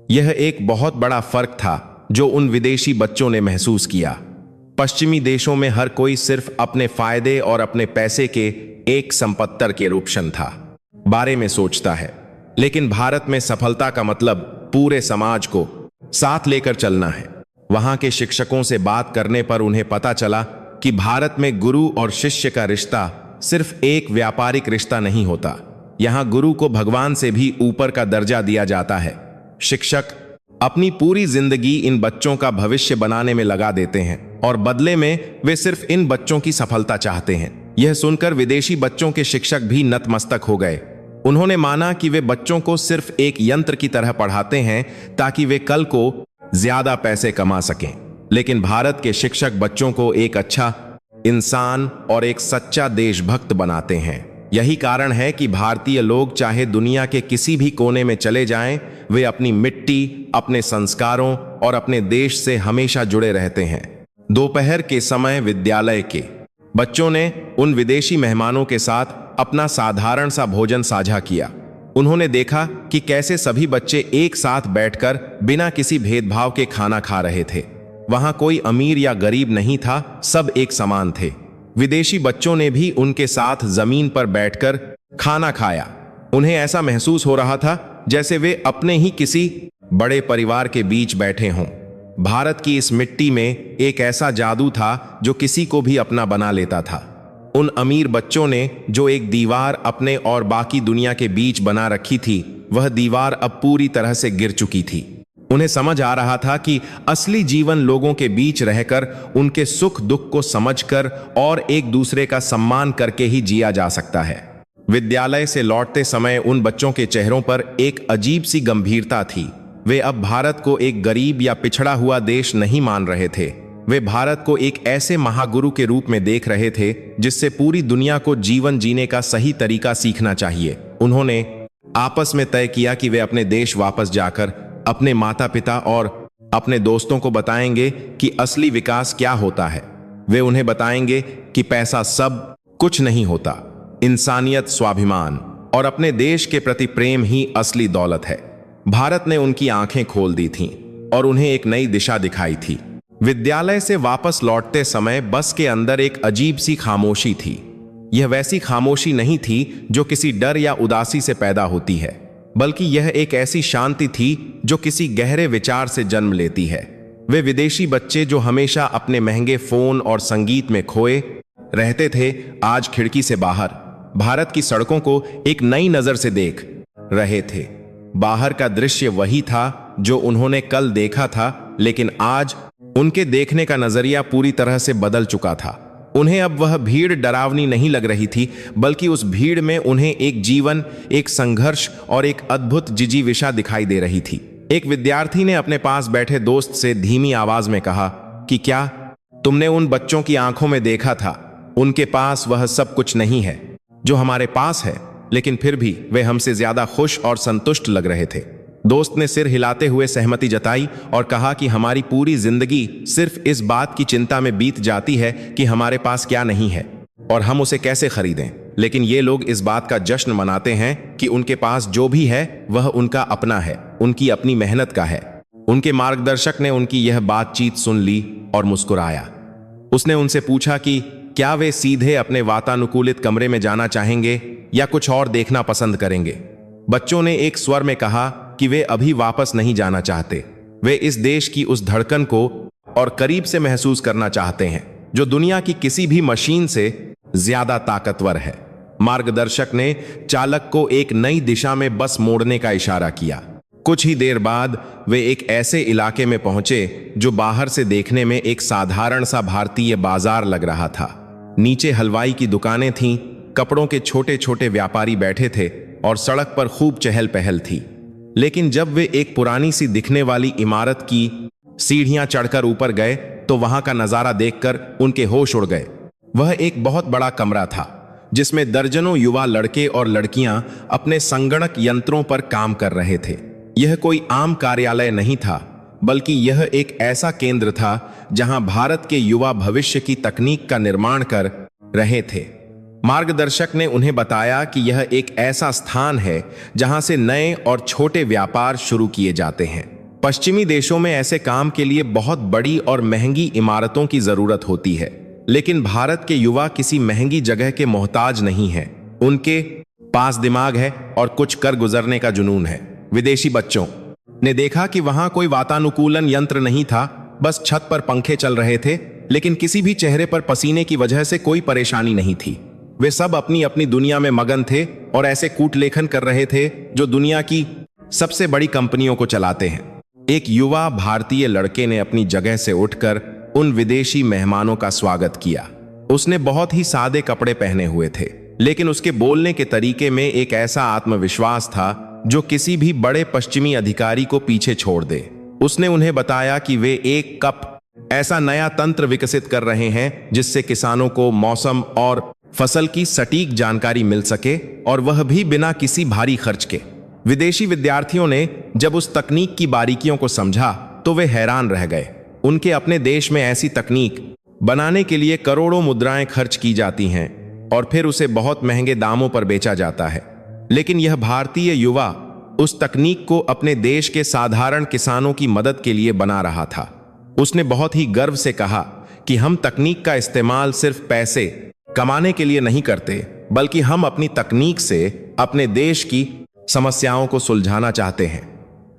Speaker 1: यह एक बहुत बड़ा फर्क था जो उन विदेशी बच्चों ने महसूस किया। पश्चिमी देशों में हर कोई सिर्फ अपने फायदे और अपने पैसे के एक संपत्तर के रूपशन था बारे में सोचता है, लेकिन भारत में सफलता का मतलब पूरे समाज को साथ लेकर चलना है। वहां के शिक्षकों से बात करने पर उन्हें पता चला कि भारत में गुरु और शिष्य का रिश्ता सिर्फ एक व्यापारिक रिश्ता नहीं होता। यहाँ गुरु को भगवान से भी ऊपर का दर्जा दिया जाता है। शिक्षक अपनी पूरी जिंदगी इन बच्चों का भविष्य बनाने में लगा देते हैं और बदले में वे सिर्फ इन बच्चों की सफलता चाहते हैं। यह सुनकर विदेशी बच्चों के शिक्षक भी नतमस्तक हो गए। उन्होंने माना कि वे बच्चों को सिर्फ एक यंत्र की तरह पढ़ाते हैं ताकि वे कल को ज्यादा पैसे कमा सकें, लेकिन भारत के शिक्षक बच्चों को एक अच्छा इंसान और एक सच्चा देशभक्त बनाते हैं। यही कारण है कि भारतीय लोग चाहे दुनिया के किसी भी कोने में चले जाएं, वे अपनी मिट्टी, अपने संस्कारों और अपने देश से हमेशा जुड़े रहते हैं। दोपहर के समय विद्यालय के बच्चों ने उन विदेशी मेहमानों के साथ अपना साधारण सा भोजन साझा किया। उन्होंने देखा कि कैसे सभी बच्चे एक साथ बैठकर बिना किसी भेदभाव के खाना खा रहे थे। वहां कोई अमीर या गरीब नहीं था, सब एक समान थे। विदेशी बच्चों ने भी उनके साथ जमीन पर बैठकर खाना खाया। उन्हें ऐसा महसूस हो रहा था जैसे वे अपने ही किसी बड़े परिवार के बीच बैठे हों। भारत की इस मिट्टी में एक ऐसा जादू था जो किसी को भी अपना बना लेता था। उन अमीर बच्चों ने जो एक दीवार अपने और बाकी दुनिया के बीच बना रखी थी, वह दीवार अब पूरी तरह से गिर चुकी थी। उन्हें समझ आ रहा था कि असली जीवन लोगों के बीच रहकर, उनके सुख दुख को समझकर और एक दूसरे का सम्मान करके ही जिया जा सकता है। विद्यालय से लौटते समय उन बच्चों के चेहरों पर एक अजीब सी गंभीरता थी। वे अब भारत को एक गरीब या पिछड़ा हुआ देश नहीं मान रहे थे। वे भारत को एक ऐसे महागुरु के रूप में देख रहे थे जिससे पूरी दुनिया को जीवन जीने का सही तरीका सीखना चाहिए। उन्होंने आपस में तय किया कि वे अपने देश वापस जाकर अपने माता पिता और अपने दोस्तों को बताएंगे कि असली विकास क्या होता है। वे उन्हें बताएंगे कि पैसा सब कुछ नहीं होता, इंसानियत, स्वाभिमान और अपने देश के प्रति प्रेम ही असली दौलत है। भारत ने उनकी आंखें खोल दी थीं और उन्हें एक नई दिशा दिखाई थी। विद्यालय से वापस लौटते समय बस के अंदर एक अजीब सी खामोशी थी। यह वैसी खामोशी नहीं थी जो किसी डर या उदासी से पैदा होती है, बल्कि यह एक ऐसी शांति थी जो किसी गहरे विचार से जन्म लेती है। वे विदेशी बच्चे जो हमेशा अपने महंगे फोन और संगीत में खोए रहते थे, आज खिड़की से बाहर भारत की सड़कों को एक नई नजर से देख रहे थे। बाहर का दृश्य वही था जो उन्होंने कल देखा था, लेकिन आज उनके देखने का नजरिया पूरी तरह से बदल चुका था। उन्हें अब वह भीड़ डरावनी नहीं लग रही थी, बल्कि उस भीड़ में उन्हें एक जीवन, एक संघर्ष और एक अद्भुत जिजीविषा दिखाई दे रही थी। एक विद्यार्थी ने अपने पास बैठे दोस्त से धीमी आवाज में कहा कि क्या तुमने उन बच्चों की आंखों में देखा था? उनके पास वह सब कुछ नहीं है जो हमारे पास है, लेकिन फिर भी वे हमसे ज्यादा खुश और संतुष्ट लग रहे थे। दोस्त ने सिर हिलाते हुए सहमति जताई और कहा कि हमारी पूरी जिंदगी सिर्फ इस बात की चिंता में बीत जाती है कि हमारे पास क्या नहीं है और हम उसे कैसे खरीदें, लेकिन ये लोग इस बात का जश्न मनाते हैं कि उनके पास जो भी है वह उनका अपना है, उनकी अपनी मेहनत का है। उनके मार्गदर्शक ने उनकी यह बातचीत सुन ली और मुस्कुराया। उसने उनसे पूछा कि क्या वे सीधे अपने वातानुकूलित कमरे में जाना चाहेंगे या कुछ और देखना पसंद करेंगे। बच्चों ने एक स्वर में कहा कि वे अभी वापस नहीं जाना चाहते। वे इस देश की उस धड़कन को और करीब से महसूस करना चाहते हैं जो दुनिया की किसी भी मशीन से ज्यादा ताकतवर है। मार्गदर्शक ने चालक को एक नई दिशा में बस मोड़ने का इशारा किया। कुछ ही देर बाद वे एक ऐसे इलाके में पहुंचे जो बाहर से देखने में एक साधारण सा भारतीय बाजार लग रहा था। नीचे हलवाई की दुकानें थीं, कपड़ों के छोटे छोटे व्यापारी बैठे थे और सड़क पर खूब चहल पहल थी। लेकिन जब वे एक पुरानी सी दिखने वाली इमारत की सीढ़ियां चढ़कर ऊपर गए तो वहां का नजारा देखकर उनके होश उड़ गए। वह एक बहुत बड़ा कमरा था जिसमें दर्जनों युवा लड़के और लड़कियां अपने संगणक यंत्रों पर काम कर रहे थे। यह कोई आम कार्यालय नहीं था, बल्कि यह एक ऐसा केंद्र था जहां भारत के युवा भविष्य की तकनीक का निर्माण कर रहे थे। मार्गदर्शक ने उन्हें बताया कि यह एक ऐसा स्थान है जहां से नए और छोटे व्यापार शुरू किए जाते हैं। पश्चिमी देशों में ऐसे काम के लिए बहुत बड़ी और महंगी इमारतों की जरूरत होती है, लेकिन भारत के युवा किसी महंगी जगह के मोहताज नहीं हैं। उनके पास दिमाग है और कुछ कर गुजरने का जुनून है। विदेशी बच्चों ने देखा कि वहां कोई वातानुकूलन यंत्र नहीं था, बस छत पर पंखे चल रहे थे, लेकिन किसी भी चेहरे पर पसीने की वजह से कोई परेशानी नहीं थी। वे सब अपनी अपनी दुनिया में मगन थे और ऐसे कूटलेखन कर रहे थे जो दुनिया की सबसे बड़ी कंपनियों को चलाते हैं। एक युवा भारतीय लड़के ने अपनी जगह से उठकर उन विदेशी मेहमानों का स्वागत किया। उसने बहुत ही सादे कपड़े पहने हुए थे, लेकिन उसके बोलने के तरीके में एक ऐसा आत्मविश्वास था जो किसी भी बड़े पश्चिमी अधिकारी को पीछे छोड़ दे। उसने उन्हें बताया कि वे एक कप ऐसा नया तंत्र विकसित कर रहे हैं जिससे किसानों को मौसम और फसल की सटीक जानकारी मिल सके, और वह भी बिना किसी भारी खर्च के। विदेशी विद्यार्थियों ने जब उस तकनीक की बारीकियों को समझा तो वे हैरान रह गए। उनके अपने देश में ऐसी तकनीक बनाने के लिए करोड़ों मुद्राएं खर्च की जाती हैं और फिर उसे बहुत महंगे दामों पर बेचा जाता है, लेकिन यह भारतीय युवा उस तकनीक को अपने देश के साधारण किसानों की मदद के लिए बना रहा था। उसने बहुत ही गर्व से कहा कि हम तकनीक का इस्तेमाल सिर्फ पैसे कमाने के लिए नहीं करते, बल्कि हम अपनी तकनीक से अपने देश की समस्याओं को सुलझाना चाहते हैं।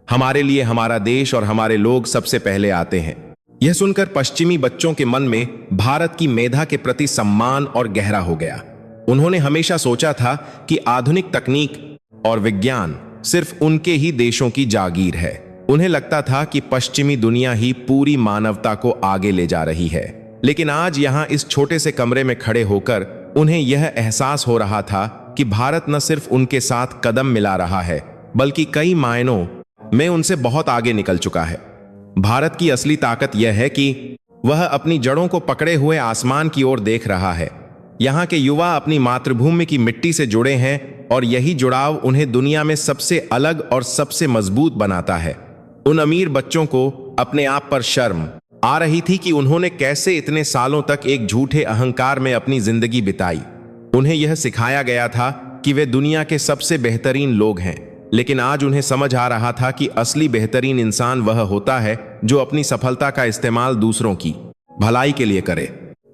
Speaker 1: हमारे लिए हमारा देश और हमारे लोग सबसे पहले आते हैं। यह सुनकर पश्चिमी बच्चों के मन में भारत की मेधा के प्रति सम्मान और गहरा हो गया। उन्होंने हमेशा सोचा था कि आधुनिक तकनीक और विज्ञान सिर्फ उनके ही देशों की जागीर है। उन्हें लगता था कि पश्चिमी दुनिया ही पूरी मानवता को आगे ले जा रही है, लेकिन आज यहां इस छोटे से कमरे में खड़े होकर उन्हें यह एहसास हो रहा था कि भारत न सिर्फ उनके साथ कदम मिला रहा है, बल्कि कई मायनों में उनसे बहुत आगे निकल चुका है। भारत की असली ताकत यह है कि वह अपनी जड़ों को पकड़े हुए आसमान की ओर देख रहा है। यहाँ के युवा अपनी मातृभूमि की मिट्टी से जुड़े हैं और यही जुड़ाव उन्हें दुनिया में सबसे अलग और सबसे मजबूत बनाता है। उन अमीर बच्चों को अपने आप पर शर्म आ रही थी कि उन्होंने कैसे इतने सालों तक एक झूठे अहंकार में अपनी जिंदगी बिताई। उन्हें यह सिखाया गया था कि वे दुनिया के सबसे बेहतरीन लोग हैं, लेकिन आज उन्हें समझ आ रहा था कि असली बेहतरीन इंसान वह होता है जो अपनी सफलता का इस्तेमाल दूसरों की भलाई के लिए करे।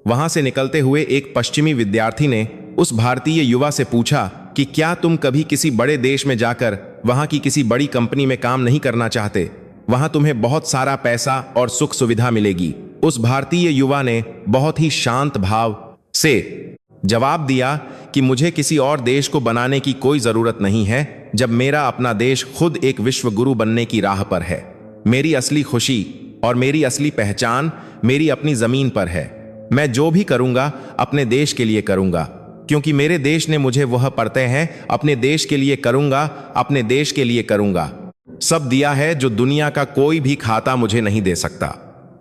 Speaker 1: वहां से निकलते हुए एक पश्चिमी विद्यार्थी ने उस भारतीय युवा से पूछा कि क्या तुम कभी किसी बड़े देश में जाकर वहां की किसी बड़ी कंपनी में काम नहीं करना चाहते? वहां तुम्हें बहुत सारा पैसा और सुख सुविधा मिलेगी। उस भारतीय युवा ने बहुत ही शांत भाव से जवाब दिया कि मुझे किसी और देश को बनाने की कोई जरूरत नहीं है जब मेरा अपना देश खुद एक विश्व गुरु बनने की राह पर है। मेरी असली खुशी और मेरी असली पहचान मेरी अपनी जमीन पर है। मैं जो भी करूंगा अपने देश के लिए करूंगा, क्योंकि मेरे देश ने मुझे वह पढ़ते हैं। अपने देश के लिए करूंगा, अपने देश के लिए करूंगा। सब दिया है जो दुनिया का कोई भी खाता मुझे नहीं दे सकता।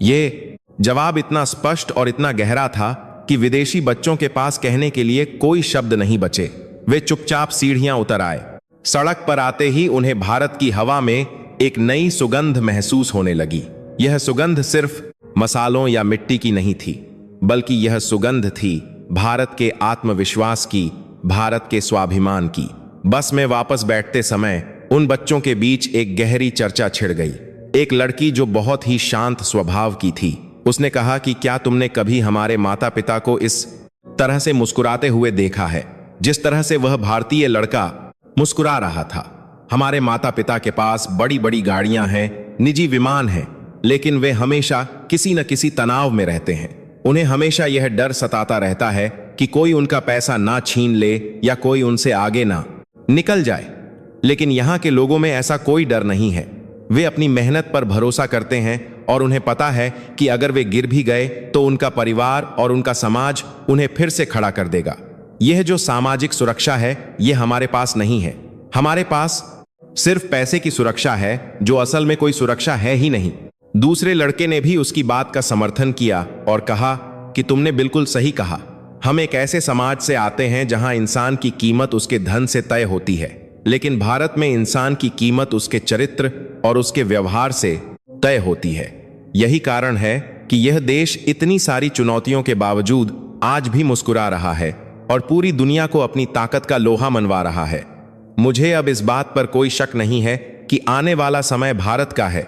Speaker 1: ये जवाब इतना स्पष्ट और इतना गहरा था कि विदेशी बच्चों के पास कहने के लिए कोई शब्द नहीं बचे। वे चुपचाप सीढ़ियां उतर आए। सड़क पर आते ही उन्हें भारत की हवा में एक नई सुगंध महसूस होने लगी। यह सुगंध सिर्फ मसालों या मिट्टी की नहीं थी, बल्कि यह सुगंध थी भारत के आत्मविश्वास की, भारत के स्वाभिमान की। बस में वापस बैठते समय उन बच्चों के बीच एक गहरी चर्चा छिड़ गई। एक लड़की जो बहुत ही शांत स्वभाव की थी, उसने कहा कि क्या तुमने कभी हमारे माता पिता को इस तरह से मुस्कुराते हुए देखा है, जिस तरह से वह भारतीय लड़का मुस्कुरा रहा था। हमारे माता पिता के पास बड़ी बड़ी गाड़ियां हैं, निजी विमान हैं, लेकिन वे हमेशा किसी न किसी तनाव में रहते हैं। उन्हें हमेशा यह डर सताता रहता है कि कोई उनका पैसा ना छीन ले या कोई उनसे आगे ना निकल जाए। लेकिन यहाँ के लोगों में ऐसा कोई डर नहीं है। वे अपनी मेहनत पर भरोसा करते हैं और उन्हें पता है कि अगर वे गिर भी गए तो उनका परिवार और उनका समाज उन्हें फिर से खड़ा कर देगा। यह जो सामाजिक सुरक्षा है, यह हमारे पास नहीं है। हमारे पास सिर्फ पैसे की सुरक्षा है, जो असल में कोई सुरक्षा है ही नहीं। दूसरे लड़के ने भी उसकी बात का समर्थन किया और कहा कि तुमने बिल्कुल सही कहा। हम एक ऐसे समाज से आते हैं जहां इंसान की कीमत उसके धन से तय होती है, लेकिन भारत में इंसान की कीमत उसके चरित्र और उसके व्यवहार से तय होती है। यही कारण है कि यह देश इतनी सारी चुनौतियों के बावजूद आज भी मुस्कुरा रहा है और पूरी दुनिया को अपनी ताकत का लोहा मनवा रहा है। मुझे अब इस बात पर कोई शक नहीं है कि आने वाला समय भारत का है।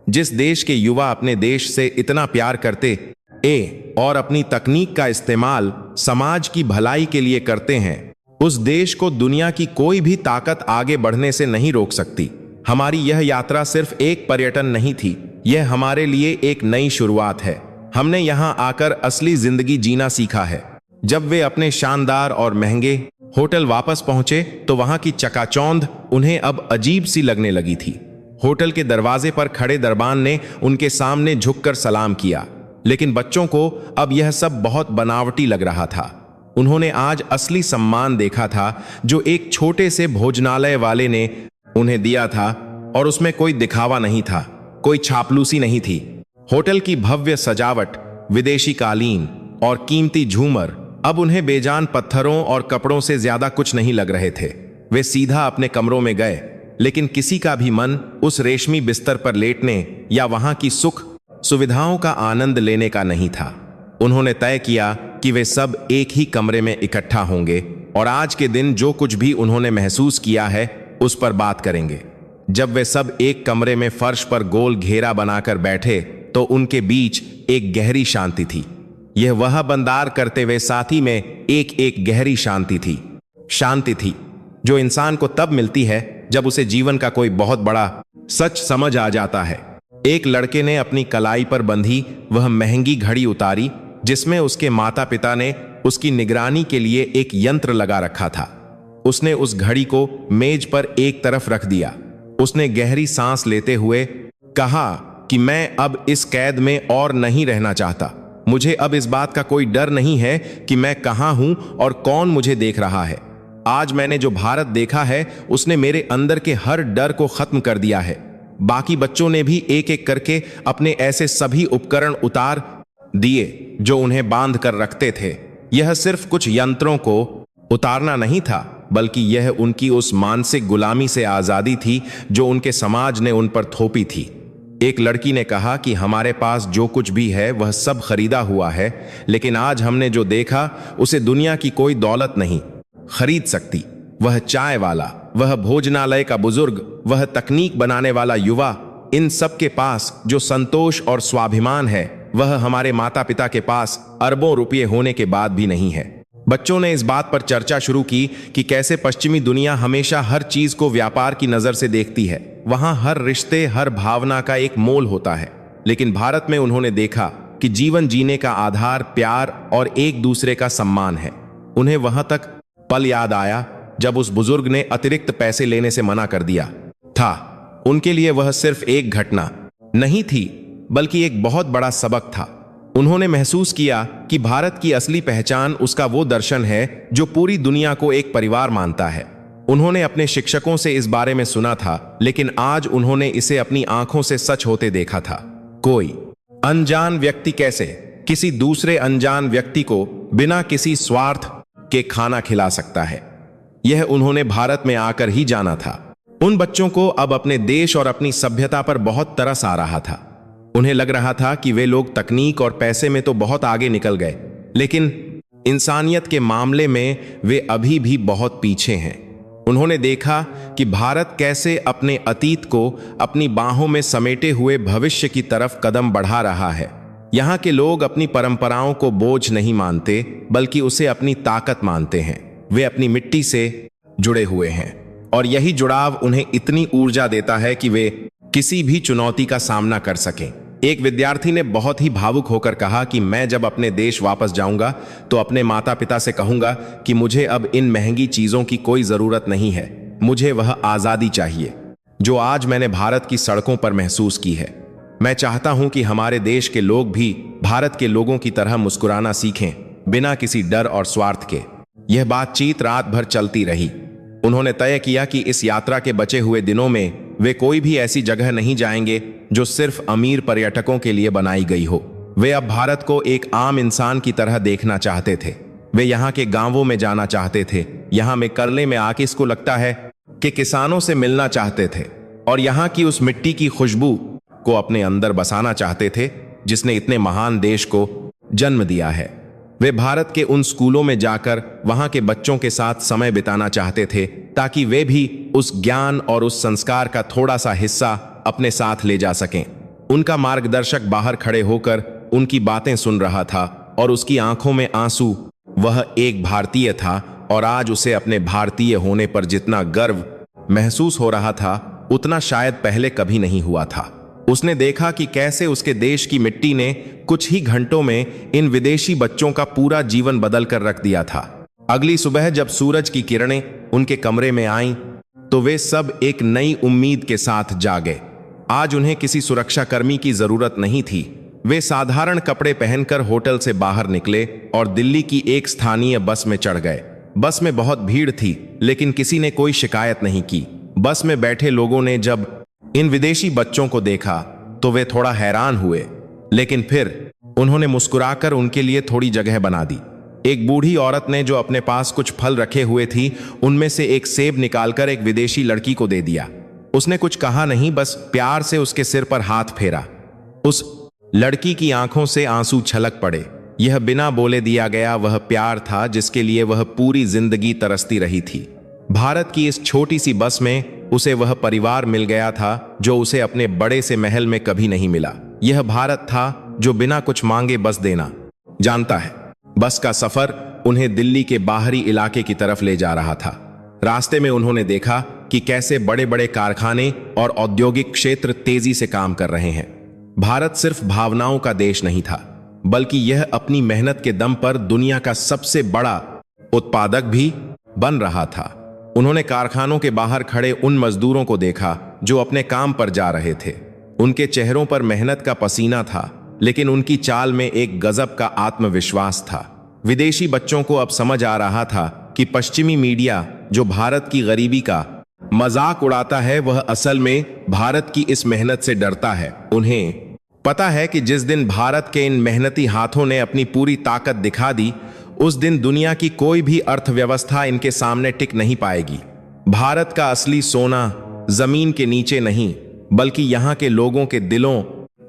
Speaker 1: जिस देश के युवा अपने देश से इतना प्यार करते और अपनी तकनीक का इस्तेमाल समाज की भलाई के लिए करते हैं, उस देश को दुनिया की कोई भी ताकत आगे बढ़ने से नहीं रोक सकती। हमारी यह यात्रा सिर्फ एक पर्यटन नहीं थी, यह हमारे लिए एक नई शुरुआत है। हमने यहाँ आकर असली जिंदगी जीना सीखा है। जब वे अपने शानदार और महंगे होटल वापस पहुंचे तो वहां की चकाचौंध उन्हें अब अजीब सी लगने लगी थी। होटल के दरवाजे पर खड़े दरबान ने उनके सामने झुककर सलाम किया, लेकिन बच्चों को अब यह सब बहुत बनावटी लग रहा था। उन्होंने आज असली सम्मान देखा था जो एक छोटे से भोजनालय वाले ने उन्हें दिया था, और उसमें कोई दिखावा नहीं था, कोई चापलूसी नहीं थी। होटल की भव्य सजावट, विदेशी कालीन और कीमती झूमर अब उन्हें बेजान पत्थरों और कपड़ों से ज्यादा कुछ नहीं लग रहे थे। वे सीधा अपने कमरों में गए, लेकिन किसी का भी मन उस रेशमी बिस्तर पर लेटने या वहां की सुख सुविधाओं का आनंद लेने का नहीं था। उन्होंने तय किया कि वे सब एक ही कमरे में इकट्ठा होंगे और आज के दिन जो कुछ भी उन्होंने महसूस किया है उस पर बात करेंगे। जब वे सब एक कमरे में फर्श पर गोल घेरा बनाकर बैठे तो उनके बीच एक गहरी शांति थी। यह वह बंदार करते हुए साथी में एक गहरी शांति थी जो इंसान को तब मिलती है जब उसे जीवन का कोई बहुत बड़ा सच समझ आ जाता है। एक लड़के ने अपनी कलाई पर बंधी वह महंगी घड़ी उतारी जिसमें उसके माता पिता ने उसकी निगरानी के लिए एक यंत्र लगा रखा था। उसने उस घड़ी को मेज पर एक तरफ रख दिया। उसने गहरी सांस लेते हुए कहा कि मैं अब इस कैद में और नहीं रहना चाहता। मुझे अब इस बात का कोई डर नहीं है कि मैं कहां हूं और कौन मुझे देख रहा है। आज मैंने जो भारत देखा है उसने मेरे अंदर के हर डर को खत्म कर दिया है। बाकी बच्चों ने भी एक एक करके अपने ऐसे सभी उपकरण उतार दिए जो उन्हें बांध कर रखते थे। यह सिर्फ कुछ यंत्रों को उतारना नहीं था, बल्कि यह उनकी उस मानसिक गुलामी से आजादी थी जो उनके समाज ने उन पर थोपी थी। एक लड़की ने कहा कि हमारे पास जो कुछ भी है वह सब खरीदा हुआ है, लेकिन आज हमने जो देखा उसे दुनिया की कोई दौलत नहीं खरीद सकती। वह चाय वाला, वह भोजनालय का बुजुर्ग, वह तकनीक बनाने वाला युवा, इन सब के पास जो संतोष और स्वाभिमान है वह हमारे माता पिता के पास अरबों रुपये होने के बाद भी नहीं है। बच्चों ने इस बात पर चर्चा शुरू की कि कैसे पश्चिमी दुनिया हमेशा हर चीज को व्यापार की नजर से देखती है। वहां हर रिश्ते, हर भावना का एक मोल होता है, लेकिन भारत में उन्होंने देखा कि जीवन जीने का आधार प्यार और एक दूसरे का सम्मान है। उन्हें वहां तक पल याद आया जब उस बुजुर्ग ने अतिरिक्त पैसे लेने से मना कर दिया था। उनके लिए वह सिर्फ एक घटना नहीं थी, बल्कि एक बहुत बड़ा सबक था। उन्होंने महसूस किया कि भारत की असली पहचान उसका वो दर्शन है जो पूरी दुनिया को एक परिवार मानता है। उन्होंने अपने शिक्षकों से इस बारे में सुना था, लेकिन आज उन्होंने इसे अपनी आंखों से सच होते देखा था। कोई अनजान व्यक्ति कैसे किसी दूसरे अनजान व्यक्ति को बिना किसी स्वार्थ के खाना खिला सकता है, यह उन्होंने भारत में आकर ही जाना था। उन बच्चों को अब अपने देश और अपनी सभ्यता पर बहुत तरस आ रहा था। उन्हें लग रहा था कि वे लोग तकनीक और पैसे में तो बहुत आगे निकल गए, लेकिन इंसानियत के मामले में वे अभी भी बहुत पीछे हैं। उन्होंने देखा कि भारत कैसे अपने अतीत को अपनी बाहों में समेटे हुए भविष्य की तरफ कदम बढ़ा रहा है। यहाँ के लोग अपनी परंपराओं को बोझ नहीं मानते, बल्कि उसे अपनी ताकत मानते हैं। वे अपनी मिट्टी से जुड़े हुए हैं और यही जुड़ाव उन्हें इतनी ऊर्जा देता है कि वे किसी भी चुनौती का सामना कर सकें। एक विद्यार्थी ने बहुत ही भावुक होकर कहा कि मैं जब अपने देश वापस जाऊंगा तो अपने माता पिता से कहूंगा कि मुझे अब इन महंगी चीजों की कोई जरूरत नहीं है, मुझे वह आजादी चाहिए जो आज मैंने भारत की सड़कों पर महसूस की है। मैं चाहता हूं कि हमारे देश के लोग भी भारत के लोगों की तरह मुस्कुराना सीखें, बिना किसी डर और स्वार्थ के। यह बातचीत रात भर चलती रही। उन्होंने तय किया कि इस यात्रा के बचे हुए दिनों में वे कोई भी ऐसी जगह नहीं जाएंगे जो सिर्फ अमीर पर्यटकों के लिए बनाई गई हो। वे अब भारत को एक आम इंसान की तरह देखना चाहते थे। वे यहाँ के गांवों में जाना चाहते थे, यहाँ में करले में आके इसको लगता है कि किसानों से मिलना चाहते थे और यहाँ की उस मिट्टी की खुशबू को अपने अंदर बसाना चाहते थे जिसने इतने महान देश को जन्म दिया है। वे भारत के उन स्कूलों में जाकर वहां के बच्चों के साथ समय बिताना चाहते थे ताकि वे भी उस ज्ञान और उस संस्कार का थोड़ा सा हिस्सा अपने साथ ले जा सकें। उनका मार्गदर्शक बाहर खड़े होकर उनकी बातें सुन रहा था और उसकी आंखों में आंसू। वह एक भारतीय था और आज उसे अपने भारतीय होने पर जितना गर्व महसूस हो रहा था उतना शायद पहले कभी नहीं हुआ था। उसने देखा कि कैसे उसके देश की मिट्टी ने कुछ ही घंटों में इन विदेशी बच्चों का पूरा जीवन बदल कर रख दिया था। अगली सुबह जब सूरज की किरणें उनके कमरे में आईं, तो वे सब एक नई उम्मीद के साथ जागे। आज उन्हें किसी सुरक्षाकर्मी की जरूरत नहीं थी। वे साधारण कपड़े पहनकर होटल से बाहर निकले और दिल्ली की एक स्थानीय बस में चढ़ गए। बस में बहुत भीड़ थी, लेकिन किसी ने कोई शिकायत नहीं की। बस में बैठे लोगों ने जब इन विदेशी बच्चों को देखा तो वे थोड़ा हैरान हुए, लेकिन फिर उन्होंने मुस्कुराकर उनके लिए थोड़ी जगह बना दी। एक बूढ़ी औरत ने जो अपने पास कुछ फल रखे हुए थी, उनमें से एक सेब निकालकर एक विदेशी लड़की को दे दिया। उसने कुछ कहा नहीं, बस प्यार से उसके सिर पर हाथ फेरा। उस लड़की की आंखों से आंसू छलक पड़े। यह बिना बोले दिया गया वह प्यार था जिसके लिए वह पूरी जिंदगी तरसती रही थी। भारत की इस छोटी सी बस में उसे वह परिवार मिल गया था जो उसे अपने बड़े से महल में कभी नहीं मिला। यह भारत था जो बिना कुछ मांगे बस देना जानता है। बस का सफर उन्हें दिल्ली के बाहरी इलाके की तरफ ले जा रहा था। रास्ते में उन्होंने देखा कि कैसे बड़े बड़े कारखाने और औद्योगिक क्षेत्र तेजी से काम कर रहे हैं। भारत सिर्फ भावनाओं का देश नहीं था, बल्कि यह अपनी मेहनत के दम पर दुनिया का सबसे बड़ा उत्पादक भी बन रहा था। उन्होंने कारखानों के बाहर खड़े उन मजदूरों को देखा जो अपने काम पर जा रहे थे। उनके चेहरों पर मेहनत का पसीना था, लेकिन उनकी चाल में एक गजब का आत्मविश्वास था। विदेशी बच्चों को अब समझ आ रहा था कि पश्चिमी मीडिया जो भारत की गरीबी का मजाक उड़ाता है, वह असल में भारत की इस मेहनत से डरता है। उन्हें पता है कि जिस दिन भारत के इन मेहनती हाथों ने अपनी पूरी ताकत दिखा दी, उस दिन दुनिया की कोई भी अर्थव्यवस्था इनके सामने टिक नहीं पाएगी। भारत का असली सोना जमीन के नीचे नहीं, बल्कि यहाँ के लोगों के दिलों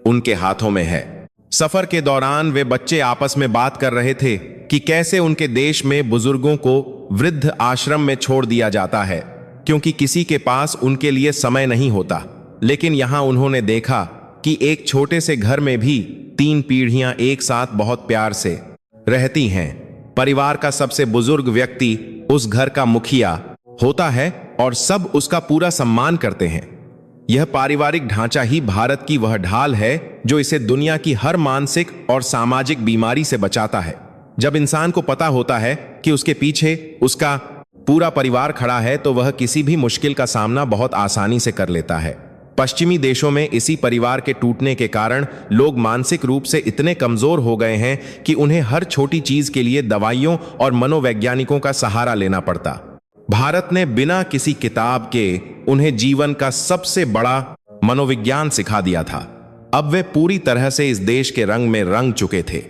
Speaker 1: उनके हाथों में है। सफर के दौरान वे बच्चे आपस में बात कर रहे थे कि कैसे उनके देश में बुजुर्गों को वृद्ध आश्रम में छोड़ दिया जाता है क्योंकि किसी के पास उनके लिए समय नहीं होता। लेकिन यहाँ उन्होंने देखा कि एक छोटे से घर में भी 3 पीढ़ियां एक साथ बहुत प्यार से रहती हैं। परिवार का सबसे बुजुर्ग व्यक्ति उस घर का मुखिया होता है और सब उसका पूरा सम्मान करते हैं। यह पारिवारिक ढांचा ही भारत की वह ढाल है जो इसे दुनिया की हर मानसिक और सामाजिक बीमारी से बचाता है। जब इंसान को पता होता है कि उसके पीछे उसका पूरा परिवार खड़ा है, तो वह किसी भी मुश्किल का सामना बहुत आसानी से कर लेता है। पश्चिमी देशों में इसी परिवार के टूटने के कारण लोग मानसिक रूप से इतने कमजोर हो गए हैं कि उन्हें हर छोटी चीज के लिए दवाइयों और मनोवैज्ञानिकों का सहारा लेना पड़ता। भारत ने बिना किसी किताब के उन्हें जीवन का सबसे बड़ा मनोविज्ञान सिखा दिया था। अब वे पूरी तरह से इस देश के रंग में रंग चुके थे।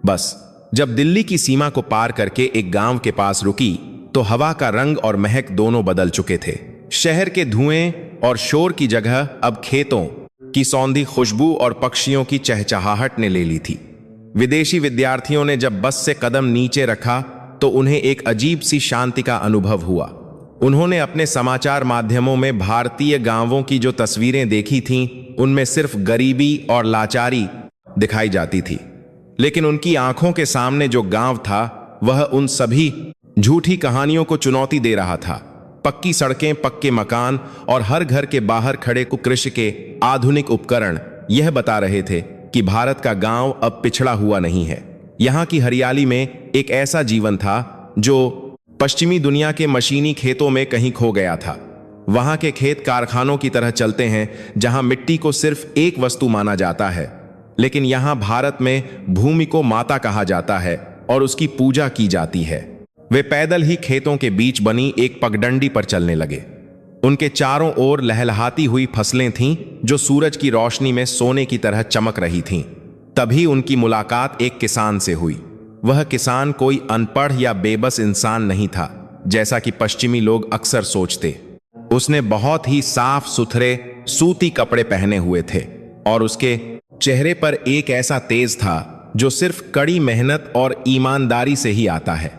Speaker 1: बस जब दिल्ली की सीमा को पार करके एक गांव के पास रुकी तो हवा का रंग और महक दोनों बदल चुके थे। शहर के धुएं और शोर की जगह अब खेतों की सौंधी खुशबू और पक्षियों की चहचहाहट ने ले ली थी। विदेशी विद्यार्थियों ने जब बस से कदम नीचे रखा तो उन्हें एक अजीब सी शांति का अनुभव हुआ। उन्होंने अपने समाचार माध्यमों में भारतीय गांवों की जो तस्वीरें देखी थीं, उनमें सिर्फ गरीबी और लाचारी दिखाई जाती थी, लेकिन उनकी आंखों के सामने जो गांव था वह उन सभी झूठी कहानियों को चुनौती दे रहा था। पक्की सड़कें, पक्के मकान और हर घर के बाहर खड़े कृषि के आधुनिक उपकरण यह बता रहे थे कि भारत का गांव अब पिछड़ा हुआ नहीं है। यहाँ की हरियाली में एक ऐसा जीवन था जो पश्चिमी दुनिया के मशीनी खेतों में कहीं खो गया था। वहां के खेत कारखानों की तरह चलते हैं, जहां मिट्टी को सिर्फ एक वस्तु माना जाता है, लेकिन यहां भारत में भूमि को माता कहा जाता है और उसकी पूजा की जाती है। वे पैदल ही खेतों के बीच बनी एक पगडंडी पर चलने लगे। उनके चारों ओर लहलहाती हुई फसलें थीं जो सूरज की रोशनी में सोने की तरह चमक रही थीं। तभी उनकी मुलाकात एक किसान से हुई। वह किसान कोई अनपढ़ या बेबस इंसान नहीं था, जैसा कि पश्चिमी लोग अक्सर सोचते। उसने बहुत ही साफ सुथरे सूती कपड़े पहने हुए थे और उसके चेहरे पर एक ऐसा तेज था जो सिर्फ कड़ी मेहनत और ईमानदारी से ही आता है।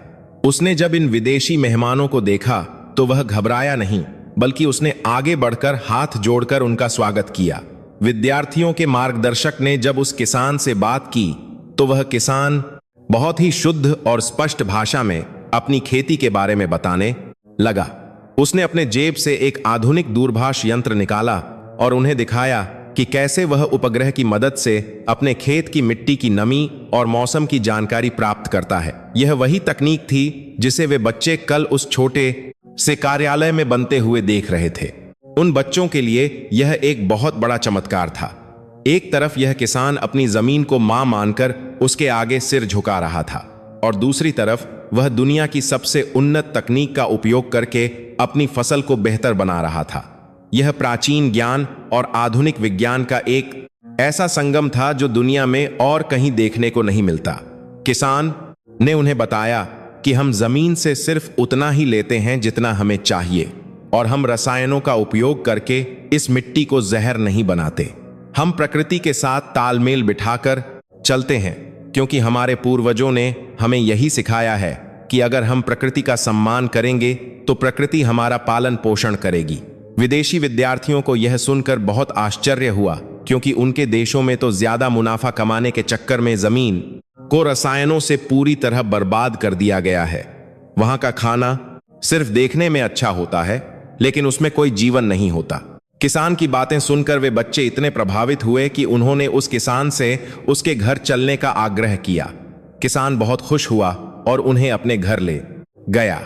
Speaker 1: उसने जब इन विदेशी मेहमानों को देखा तो वह घबराया नहीं, बल्कि उसने आगे बढ़कर हाथ जोड़कर उनका स्वागत किया। विद्यार्थियों के मार्गदर्शक ने जब उस किसान से बात की तो वह किसान बहुत ही शुद्ध और स्पष्ट भाषा में अपनी खेती के बारे में बताने लगा। उसने अपने जेब से एक आधुनिक दूरभाष यंत्र निकाला और उन्हें दिखाया कि कैसे वह उपग्रह की मदद से अपने खेत की मिट्टी की नमी और मौसम की जानकारी प्राप्त करता है। यह वही तकनीक थी जिसे वे बच्चे कल उस छोटे से कार्यालय में बनते हुए देख रहे थे। उन बच्चों के लिए यह एक बहुत बड़ा चमत्कार था। एक तरफ यह किसान अपनी जमीन को मां मानकर उसके आगे सिर झुका रहा था और दूसरी तरफ वह दुनिया की सबसे उन्नत तकनीक का उपयोग करके अपनी फसल को बेहतर बना रहा था। यह प्राचीन ज्ञान और आधुनिक विज्ञान का एक ऐसा संगम था जो दुनिया में और कहीं देखने को नहीं मिलता। किसान ने उन्हें बताया कि हम जमीन से सिर्फ उतना ही लेते हैं जितना हमें चाहिए और हम रसायनों का उपयोग करके इस मिट्टी को जहर नहीं बनाते। हम प्रकृति के साथ तालमेल बिठाकर चलते हैं क्योंकि हमारे पूर्वजों ने हमें यही सिखाया है कि अगर हम प्रकृति का सम्मान करेंगे तो प्रकृति हमारा पालन पोषण करेगी। विदेशी विद्यार्थियों को यह सुनकर बहुत आश्चर्य हुआ क्योंकि उनके देशों में तो ज्यादा मुनाफा कमाने के चक्कर में जमीन को रसायनों से पूरी तरह बर्बाद कर दिया गया है। वहां का खाना सिर्फ देखने में अच्छा होता है, लेकिन उसमें कोई जीवन नहीं होता। किसान की बातें सुनकर वे बच्चे इतने प्रभावित हुए कि उन्होंने उस किसान से उसके घर चलने का आग्रह किया। किसान बहुत खुश हुआ और उन्हें अपने घर ले गया।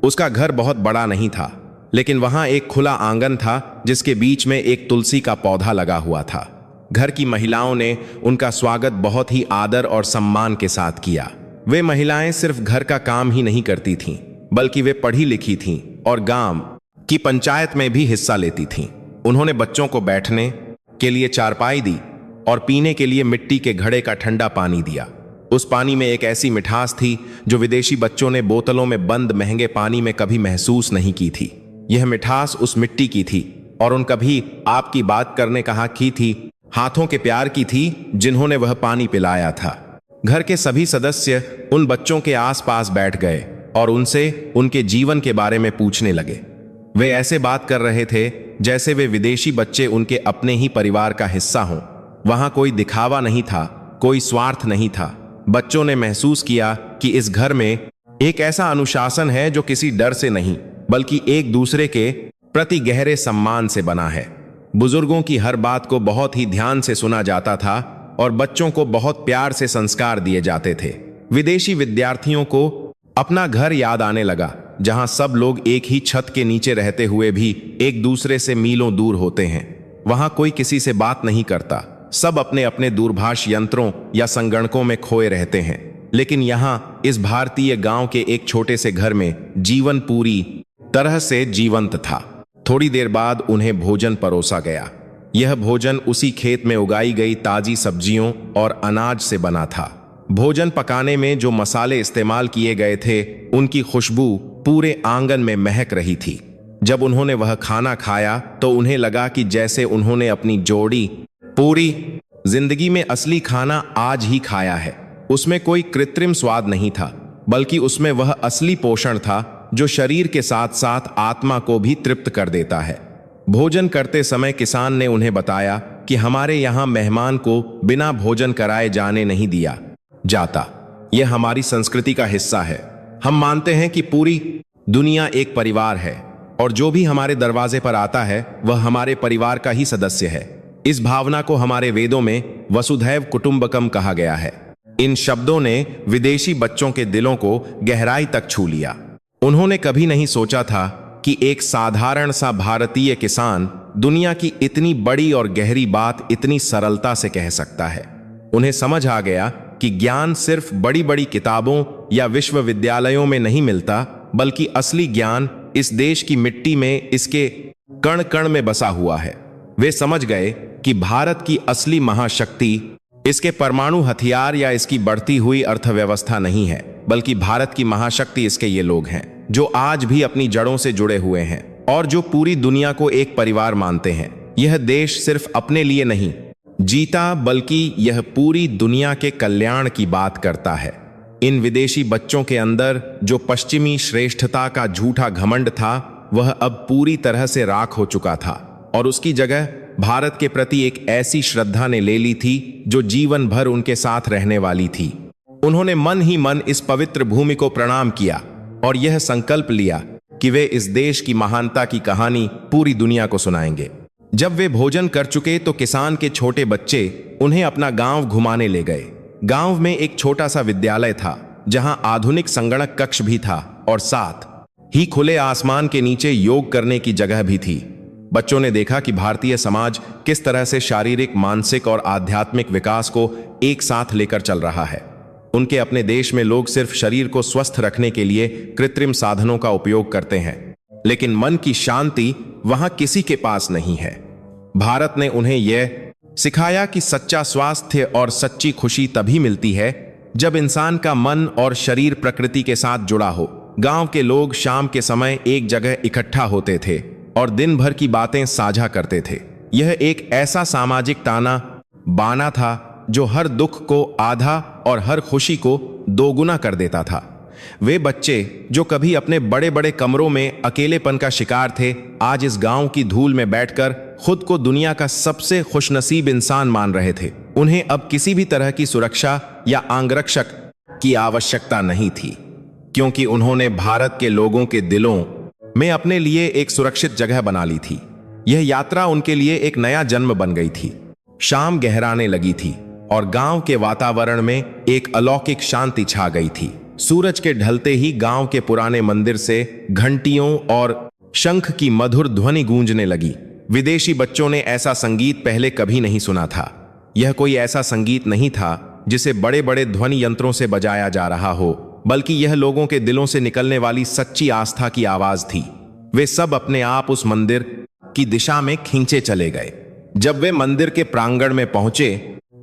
Speaker 1: उसका घर बहुत बड़ा नहीं था, लेकिन वहां एक खुला आंगन था जिसके बीच में एक तुलसी का पौधा लगा हुआ था। घर की महिलाओं ने उनका स्वागत बहुत ही आदर और सम्मान के साथ किया। वे महिलाएं सिर्फ घर का काम ही नहीं करती थीं, बल्कि वे पढ़ी लिखी थीं और गांव की पंचायत में भी हिस्सा लेती थीं। उन्होंने बच्चों को बैठने के लिए चारपाई दी और पीने के लिए मिट्टी के घड़े का ठंडा पानी दिया। उस पानी में एक ऐसी मिठास थी जो विदेशी बच्चों ने बोतलों में बंद महंगे पानी में कभी महसूस नहीं की थी। यह मिठास उस मिट्टी की थी और उन कभी आपकी बात करने का हक की थी, हाथों के प्यार की थी जिन्होंने वह पानी पिलाया था। घर के सभी सदस्य उन बच्चों के आसपास बैठ गए और उनसे उनके जीवन के बारे में पूछने लगे। वे ऐसे बात कर रहे थे जैसे वे विदेशी बच्चे उनके अपने ही परिवार का हिस्सा हों। वहां कोई दिखावा नहीं था, कोई स्वार्थ नहीं था। बच्चों ने महसूस किया कि इस घर में एक ऐसा अनुशासन है जो किसी डर से नहीं, बल्कि एक दूसरे के प्रति गहरे सम्मान से बना है। बुजुर्गों की हर बात को बहुत ही ध्यान से सुना जाता था और बच्चों को बहुत प्यार से संस्कार दिए जाते थे। विदेशी विद्यार्थियों को अपना घर याद आने लगा, जहां सब लोग एक ही छत के नीचे रहते हुए भी एक दूसरे से मीलों दूर होते हैं। वहां कोई किसी से बात नहीं करता, सब अपने अपने दूरभाष यंत्रों या संगणकों में खोए रहते हैं। लेकिन यहां इस भारतीय गांव के एक छोटे से घर में जीवन पूरी तरह से जीवंत था। थोड़ी देर बाद उन्हें भोजन परोसा गया। यह भोजन उसी खेत में उगाई गई ताजी सब्जियों और अनाज से बना था। भोजन पकाने में जो मसाले इस्तेमाल किए गए थे, उनकी खुशबू पूरे आंगन में महक रही थी। जब उन्होंने वह खाना खाया तो उन्हें लगा कि जैसे उन्होंने अपनी जोड़ी पूरी जिंदगी में असली खाना आज ही खाया है। उसमें कोई कृत्रिम स्वाद नहीं था, बल्कि उसमें वह असली पोषण था जो शरीर के साथ साथ आत्मा को भी तृप्त कर देता है। भोजन करते समय किसान ने उन्हें बताया कि हमारे यहाँ मेहमान को बिना भोजन कराए जाने नहीं दिया जाता। यह हमारी संस्कृति का हिस्सा है। हम मानते हैं कि पूरी दुनिया एक परिवार है और जो भी हमारे दरवाजे पर आता है वह हमारे परिवार का ही सदस्य है। इस भावना को हमारे वेदों में वसुधैव कुटुंबकम कहा गया है। इन शब्दों ने विदेशी बच्चों के दिलों को गहराई तक छू लिया। उन्होंने कभी नहीं सोचा था कि एक साधारण सा भारतीय किसान दुनिया की इतनी बड़ी और गहरी बात इतनी सरलता से कह सकता है। उन्हें समझ आ गया कि ज्ञान सिर्फ बड़ी बड़ी किताबों या विश्वविद्यालयों में नहीं मिलता, बल्कि असली ज्ञान इस देश की मिट्टी में, इसके कण कण में बसा हुआ है। वे समझ गए कि भारत की असली महाशक्ति इसके परमाणु हथियार या इसकी बढ़ती हुई अर्थव्यवस्था नहीं है, बल्कि भारत की महाशक्ति इसके ये लोग हैं जो आज भी अपनी जड़ों से जुड़े हुए हैं और जो पूरी दुनिया को एक परिवार मानते हैं। यह देश सिर्फ अपने लिए नहीं जीता, बल्कि यह पूरी दुनिया के कल्याण की बात करता है। इन विदेशी बच्चों के अंदर जो पश्चिमी श्रेष्ठता का झूठा घमंड था, वह अब पूरी तरह से राख हो चुका था और उसकी जगह भारत के प्रति एक ऐसी श्रद्धा ने ले ली थी जो जीवन भर उनके साथ रहने वाली थी। उन्होंने मन ही मन इस पवित्र भूमि को प्रणाम किया और यह संकल्प लिया कि वे इस देश की महानता की कहानी पूरी दुनिया को सुनाएंगे। जब वे भोजन कर चुके तो किसान के छोटे बच्चे उन्हें अपना गांव घुमाने ले गए। गांव में एक छोटा सा विद्यालय था जहां आधुनिक संगणक कक्ष भी था और साथ ही खुले आसमान के नीचे योग करने की जगह भी थी। बच्चों ने देखा कि भारतीय समाज किस तरह से शारीरिक, मानसिक और आध्यात्मिक विकास को एक साथ लेकर चल रहा है। उनके अपने देश में लोग सिर्फ शरीर को स्वस्थ रखने के लिए कृत्रिम साधनों का उपयोग करते हैं, लेकिन मन की शांति वहां किसी के पास नहीं है। भारत ने उन्हें यह सिखाया कि सच्चा स्वास्थ्य और सच्ची खुशी तभी मिलती है जब इंसान का मन और शरीर प्रकृति के साथ जुड़ा हो। गांव के लोग शाम के समय एक जगह इकट्ठा होते थे और दिन भर की बातें साझा करते थे। यह एक ऐसा सामाजिक ताना बाना था जो हर दुख को आधा और हर खुशी को दोगुना कर देता था। वे बच्चे जो कभी अपने बड़े बड़े कमरों में अकेलेपन का शिकार थे, आज इस गांव की धूल में बैठकर खुद को दुनिया का सबसे खुशनसीब इंसान मान रहे थे। उन्हें अब किसी भी तरह की सुरक्षा या आंगरक्षक की आवश्यकता नहीं थी, क्योंकि उन्होंने भारत के लोगों के दिलों में अपने लिए एक सुरक्षित जगह बना ली थी। यह यात्रा उनके लिए एक नया जन्म बन गई थी। शाम गहराने लगी थी और गांव के वातावरण में एक अलौकिक शांति छा गई थी। सूरज के ढलते ही गांव के पुराने मंदिर से घंटियों और शंख की मधुर ध्वनि गूंजने लगी। विदेशी बच्चों ने ऐसा संगीत पहले कभी नहीं सुना था। यह कोई ऐसा संगीत नहीं था जिसे बड़े बड़े ध्वनि यंत्रों से बजाया जा रहा हो, बल्कि यह लोगों के दिलों से निकलने वाली सच्ची आस्था की आवाज थी। वे सब अपने आप उस मंदिर की दिशा में खींचे चले गए। जब वे मंदिर के प्रांगण में पहुंचे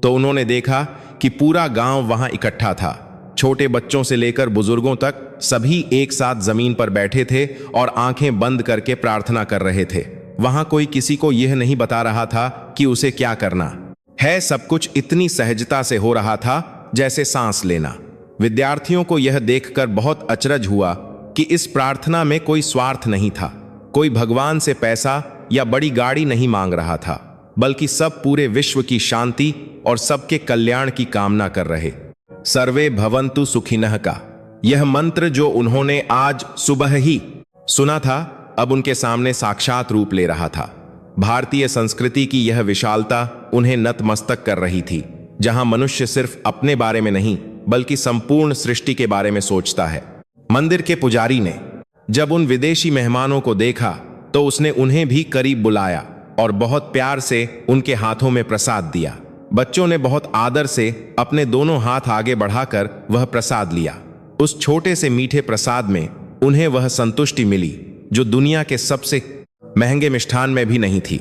Speaker 1: तो उन्होंने देखा कि पूरा गांव वहां इकट्ठा था। छोटे बच्चों से लेकर बुजुर्गों तक सभी एक साथ जमीन पर बैठे थे और आंखें बंद करके प्रार्थना कर रहे थे। वहां कोई किसी को यह नहीं बता रहा था कि उसे क्या करना है। सब कुछ इतनी सहजता से हो रहा था जैसे सांस लेना। विद्यार्थियों को यह देखकर बहुत अचरज हुआ कि इस प्रार्थना में कोई स्वार्थ नहीं था। कोई भगवान से पैसा या बड़ी गाड़ी नहीं मांग रहा था, बल्कि सब पूरे विश्व की शांति और सबके कल्याण की कामना कर रहे। सर्वे भवन्तु सुखिनः का यह मंत्र जो उन्होंने आज सुबह ही सुना था, अब उनके सामने साक्षात रूप ले रहा था। भारतीय संस्कृति की यह विशालता उन्हें नतमस्तक कर रही थी, जहां मनुष्य सिर्फ अपने बारे में नहीं बल्कि संपूर्ण सृष्टि के बारे में सोचता है। मंदिर के पुजारी ने जब उन विदेशी मेहमानों को देखा तो उसने उन्हें भी करीब बुलाया और बहुत प्यार से उनके हाथों में प्रसाद दिया। बच्चों ने बहुत आदर से अपने दोनों हाथ आगे बढ़ाकर वह प्रसाद लिया। उस छोटे से मीठे प्रसाद में उन्हें वह संतुष्टि मिली जो दुनिया के सबसे महंगे मिष्ठान में भी नहीं थी।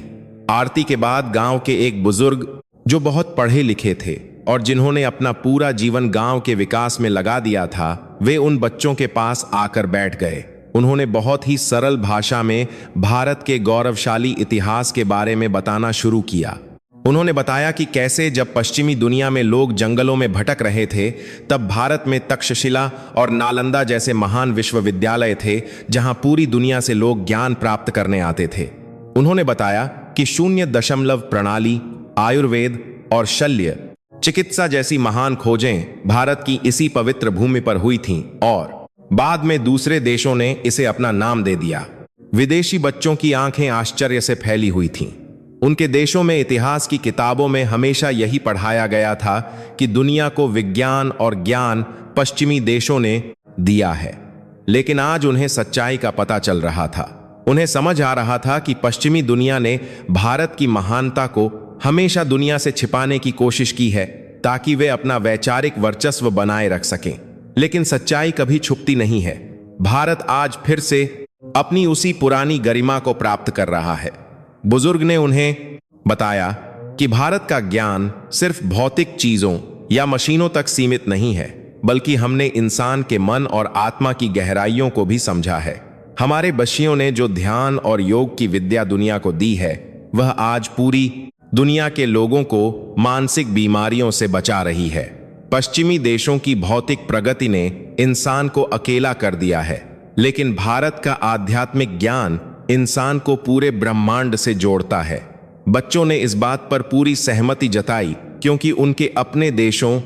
Speaker 1: आरती के बाद गांव के एक बुजुर्ग जो बहुत पढ़े लिखे थे और जिन्होंने अपना पूरा जीवन गांव के विकास में लगा दिया था, वे उन बच्चों के पास आकर बैठ गए। उन्होंने बहुत ही सरल भाषा में भारत के गौरवशाली इतिहास के बारे में बताना शुरू किया। उन्होंने बताया कि कैसे जब पश्चिमी दुनिया में लोग जंगलों में भटक रहे थे, तब भारत में तक्षशिला और नालंदा जैसे महान विश्वविद्यालय थे जहां पूरी दुनिया से लोग ज्ञान प्राप्त करने आते थे। उन्होंने बताया कि 0 प्रणाली, आयुर्वेद और शल्य चिकित्सा जैसी महान खोजें भारत की इसी पवित्र भूमि पर हुई थीं और बाद में दूसरे देशों ने इसे अपना नाम दे दिया। विदेशी बच्चों की आंखें आश्चर्य से फैली हुई थीं। उनके देशों में इतिहास की किताबों में हमेशा यही पढ़ाया गया था कि दुनिया को विज्ञान और ज्ञान पश्चिमी देशों ने दिया है। लेकिन आज उन्हें सच्चाई का पता चल रहा था। उन्हें समझ आ रहा था कि पश्चिमी दुनिया ने भारत की महानता को हमेशा दुनिया से छिपाने की कोशिश की है ताकि वे अपना वैचारिक वर्चस्व बनाए रख सकें। लेकिन सच्चाई कभी छुपती नहीं है। भारत आज फिर से अपनी उसी पुरानी गरिमा को प्राप्त कर रहा है। बुजुर्ग ने उन्हें बताया कि भारत का ज्ञान सिर्फ भौतिक चीजों या मशीनों तक सीमित नहीं है, बल्कि हमने इंसान के मन और आत्मा की गहराइयों को भी समझा है। हमारे बच्चियों ने जो ध्यान और योग की विद्या दुनिया को दी है, वह आज पूरी दुनिया के लोगों को मानसिक बीमारियों से बचा रही है। पश्चिमी देशों की भौतिक प्रगति ने इंसान को अकेला कर दिया है, लेकिन भारत का आध्यात्मिक ज्ञान इंसान को पूरे ब्रह्मांड से जोड़ता है। बच्चों ने इस बात पर पूरी सहमति जताई क्योंकि उनके अपने देशों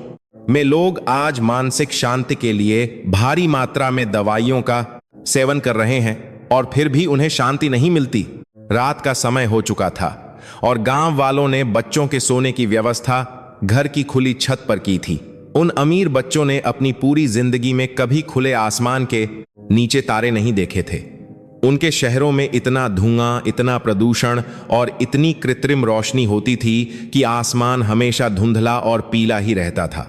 Speaker 1: में लोग आज मानसिक शांति के लिए भारी मात्रा में दवाइयों का सेवन कर रहे हैं और फिर भी उन्हें शांति नहीं मिलती। रात का समय हो चुका था और गांव वालों ने बच्चों के सोने की व्यवस्था घर की खुली छत पर की थी। उन अमीर बच्चों ने अपनी पूरी जिंदगी में कभी खुले आसमान के नीचे तारे नहीं देखे थे। उनके शहरों में इतना धुआं, इतना प्रदूषण और इतनी कृत्रिम रोशनी होती थी कि आसमान हमेशा धुंधला और पीला ही रहता था।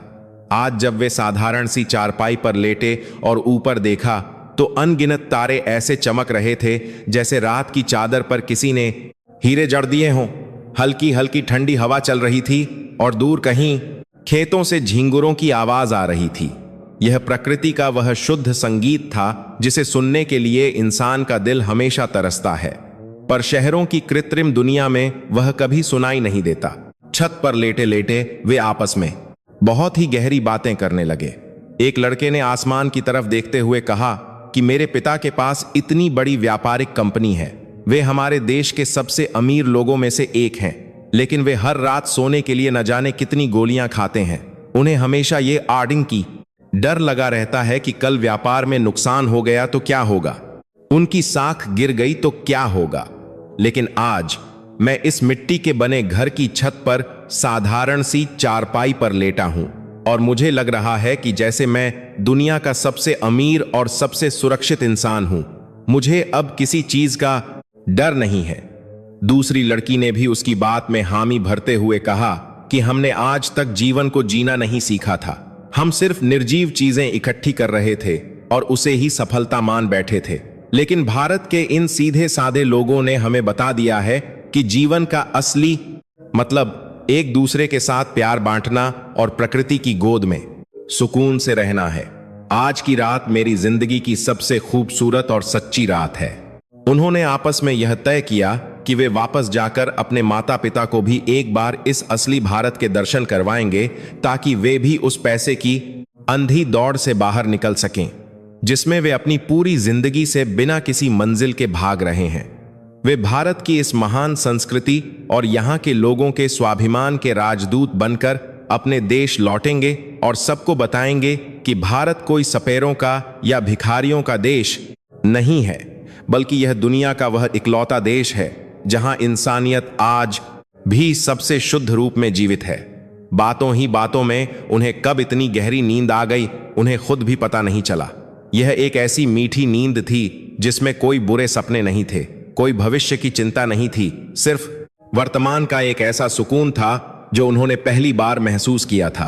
Speaker 1: आज जब वे साधारण सी चारपाई पर लेटे और ऊपर देखा तो अनगिनत तारे ऐसे चमक रहे थे जैसे रात की चादर पर किसी ने हीरे जड़ दिए हों। हल्की हल्की ठंडी हवा चल रही थी और दूर कहीं खेतों से झींगुरों की आवाज आ रही थी। यह प्रकृति का वह शुद्ध संगीत था जिसे सुनने के लिए इंसान का दिल हमेशा तरसता है, पर शहरों की कृत्रिम दुनिया में वह कभी सुनाई नहीं देता। छत पर लेटे लेटे वे आपस में बहुत ही गहरी बातें करने लगे। एक लड़के ने आसमान की तरफ देखते हुए कहा कि मेरे पिता के पास इतनी बड़ी व्यापारिक कंपनी है, वे हमारे देश के सबसे अमीर लोगों में से एक हैं, लेकिन वे हर रात सोने के लिए न जाने कितनी गोलियां खाते हैं। उन्हें हमेशा ये आर्डिंग की डर लगा रहता है कि कल व्यापार में नुकसान हो गया तो क्या होगा, उनकी साख गिर गई तो क्या होगा। लेकिन आज मैं इस मिट्टी के बने घर की छत पर साधारण सी चारपाई पर लेटा हूं और मुझे लग रहा है कि जैसे मैं दुनिया का सबसे अमीर और सबसे सुरक्षित इंसान हूं। मुझे अब किसी चीज का डर नहीं है। दूसरी लड़की ने भी उसकी बात में हामी भरते हुए कहा कि हमने आज तक जीवन को जीना नहीं सीखा था। हम सिर्फ निर्जीव चीजें इकट्ठी कर रहे थे और उसे ही सफलता मान बैठे थे। लेकिन भारत के इन सीधे साधे लोगों ने हमें बता दिया है कि जीवन का असली मतलब एक दूसरे के साथ प्यार बांटना और प्रकृति की गोद में सुकून से रहना है। आज की रात मेरी जिंदगी की सबसे खूबसूरत और सच्ची रात है। उन्होंने आपस में यह तय किया कि वे वापस जाकर अपने माता पिता को भी एक बार इस असली भारत के दर्शन करवाएंगे ताकि वे भी उस पैसे की अंधी दौड़ से बाहर निकल सकें जिसमें वे अपनी पूरी जिंदगी से बिना किसी मंजिल के भाग रहे हैं। वे भारत की इस महान संस्कृति और यहाँ के लोगों के स्वाभिमान के राजदूत बनकर अपने देश लौटेंगे और सबको बताएंगे कि भारत कोई सपेरों का या भिखारियों का देश नहीं है, बल्कि यह दुनिया का वह इकलौता देश है जहां इंसानियत आज भी सबसे शुद्ध रूप में जीवित है। बातों ही बातों में उन्हें कब इतनी गहरी नींद आ गई, उन्हें खुद भी पता नहीं चला। यह एक ऐसी मीठी नींद थी जिसमें कोई बुरे सपने नहीं थे, कोई भविष्य की चिंता नहीं थी, सिर्फ वर्तमान का एक ऐसा सुकून था जो उन्होंने पहली बार महसूस किया था।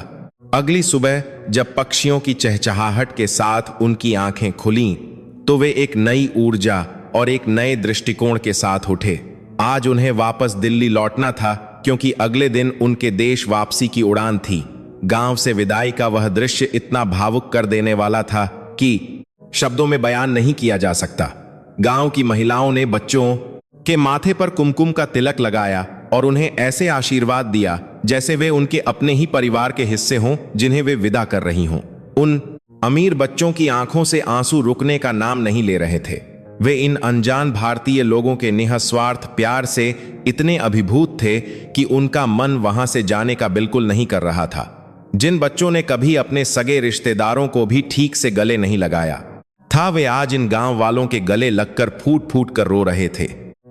Speaker 1: अगली सुबह जब पक्षियों की चहचहाहट के साथ उनकी आंखें खुलीं, तो वे एक नई ऊर्जा और एक नए दृष्टिकोण के साथ उठे। आज उन्हें वापस दिल्ली लौटना था, क्योंकि अगले दिन उनके देश वापसी की उड़ान थी। गांव से विदाई का वह दृश्य इतना भावुक कर देने वाला था कि शब्दों में बयान नहीं किया जा सकता। गांव की महिलाओं ने बच्चों के माथे पर कुमकुम का तिलक लगाया और उन्हें ऐसे आशीर्वाद दिया जैसे वे उनके अपने ही परिवार के हिस्से हों जिन्हें वे विदा कर रही हों। उन अमीर बच्चों की आंखों से आंसू रुकने का नाम नहीं ले रहे थे। वे इन अनजान भारतीय लोगों के निःस्वार्थ प्यार से इतने अभिभूत थे कि उनका मन वहां से जाने का बिल्कुल नहीं कर रहा था। जिन बच्चों ने कभी अपने सगे रिश्तेदारों को भी ठीक से गले नहीं लगाया था, वे आज इन गांव वालों के गले लगकर फूट फूट कर रो रहे थे।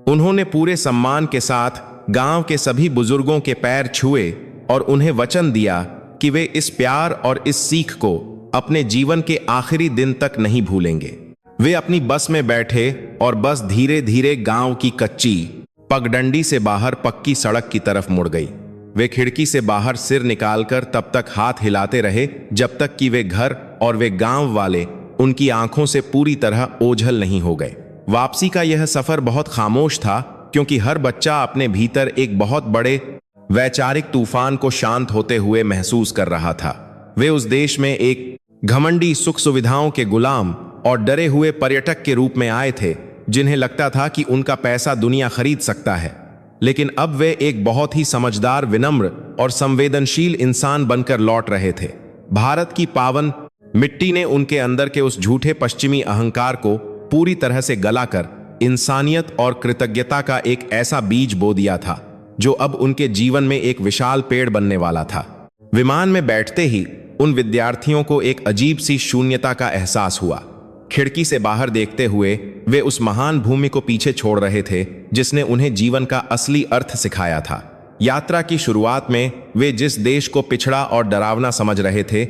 Speaker 1: उन्होंने पूरे सम्मान के साथ गांव के सभी बुजुर्गों के पैर छुए और उन्हें वचन दिया कि वे इस प्यार और इस सीख को अपने जीवन के आखिरी दिन तक नहीं भूलेंगे। वे अपनी बस में बैठे और बस धीरे धीरे गांव की कच्ची पगडंडी से बाहर पक्की सड़क की तरफ मुड़ गई। वे खिड़की से बाहर सिर निकालकर तब तक हाथ हिलाते रहे जब तक कि वे घर और वे गांव वाले उनकी आंखों से पूरी तरह ओझल नहीं हो गए। वापसी का यह सफर बहुत खामोश था, क्योंकि हर बच्चा अपने भीतर एक बहुत बड़े वैचारिक तूफान को शांत होते हुए महसूस कर रहा था। वे उस देश में एक घमंडी सुख सुविधाओं के गुलाम और डरे हुए पर्यटक के रूप में आए थे, जिन्हें लगता था कि उनका पैसा दुनिया खरीद सकता है। लेकिन अब वे एक बहुत ही समझदार, विनम्र और संवेदनशील इंसान बनकर लौट रहे थे। भारत की पावन मिट्टी ने उनके अंदर के उस झूठे पश्चिमी अहंकार को पूरी तरह से गलाकर इंसानियत और कृतज्ञता का एक ऐसा बीज बो दिया था जो अब उनके जीवन में एक विशाल पेड़ बनने वाला था। विमान में बैठते ही उन विद्यार्थियों को एक अजीब सी शून्यता का एहसास हुआ। खिड़की से बाहर देखते हुए वे उस महान भूमि को पीछे छोड़ रहे थे जिसने उन्हें जीवन का असली अर्थ सिखाया था। यात्रा की शुरुआत में वे जिस देश को पिछड़ा और डरावना समझ रहे थे,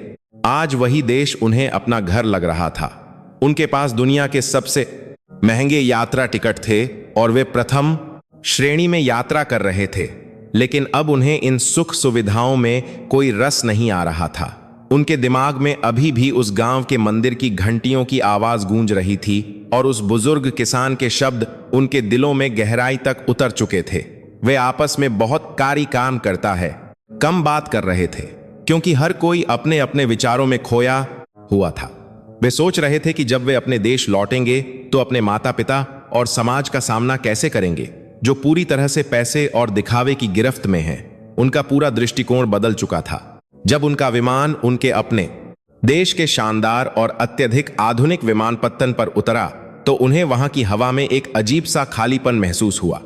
Speaker 1: आज वही देश उन्हें अपना घर लग रहा था। उनके पास दुनिया के सबसे महंगे यात्रा टिकट थे और वे प्रथम श्रेणी में यात्रा कर रहे थे, लेकिन अब उन्हें इन सुख सुविधाओं में कोई रस नहीं आ रहा था। उनके दिमाग में अभी भी उस गांव के मंदिर की घंटियों की आवाज गूंज रही थी और उस बुजुर्ग किसान के शब्द उनके दिलों में गहराई तक उतर चुके थे। वे आपस में बहुत कारी काम करता है कम बात कर रहे थे, क्योंकि हर कोई अपने अपने विचारों में खोया हुआ था। वे सोच रहे थे कि जब वे अपने देश लौटेंगे तो अपने माता पिता और समाज का सामना कैसे करेंगे, जो पूरी तरह से पैसे और दिखावे की गिरफ्त में हैं। उनका पूरा दृष्टिकोण बदल चुका था। जब उनका विमान उनके अपने देश के शानदार और अत्यधिक आधुनिक विमानपत्तन पर उतरा, तो उन्हें वहां की हवा में एक अजीब सा खालीपन महसूस हुआ।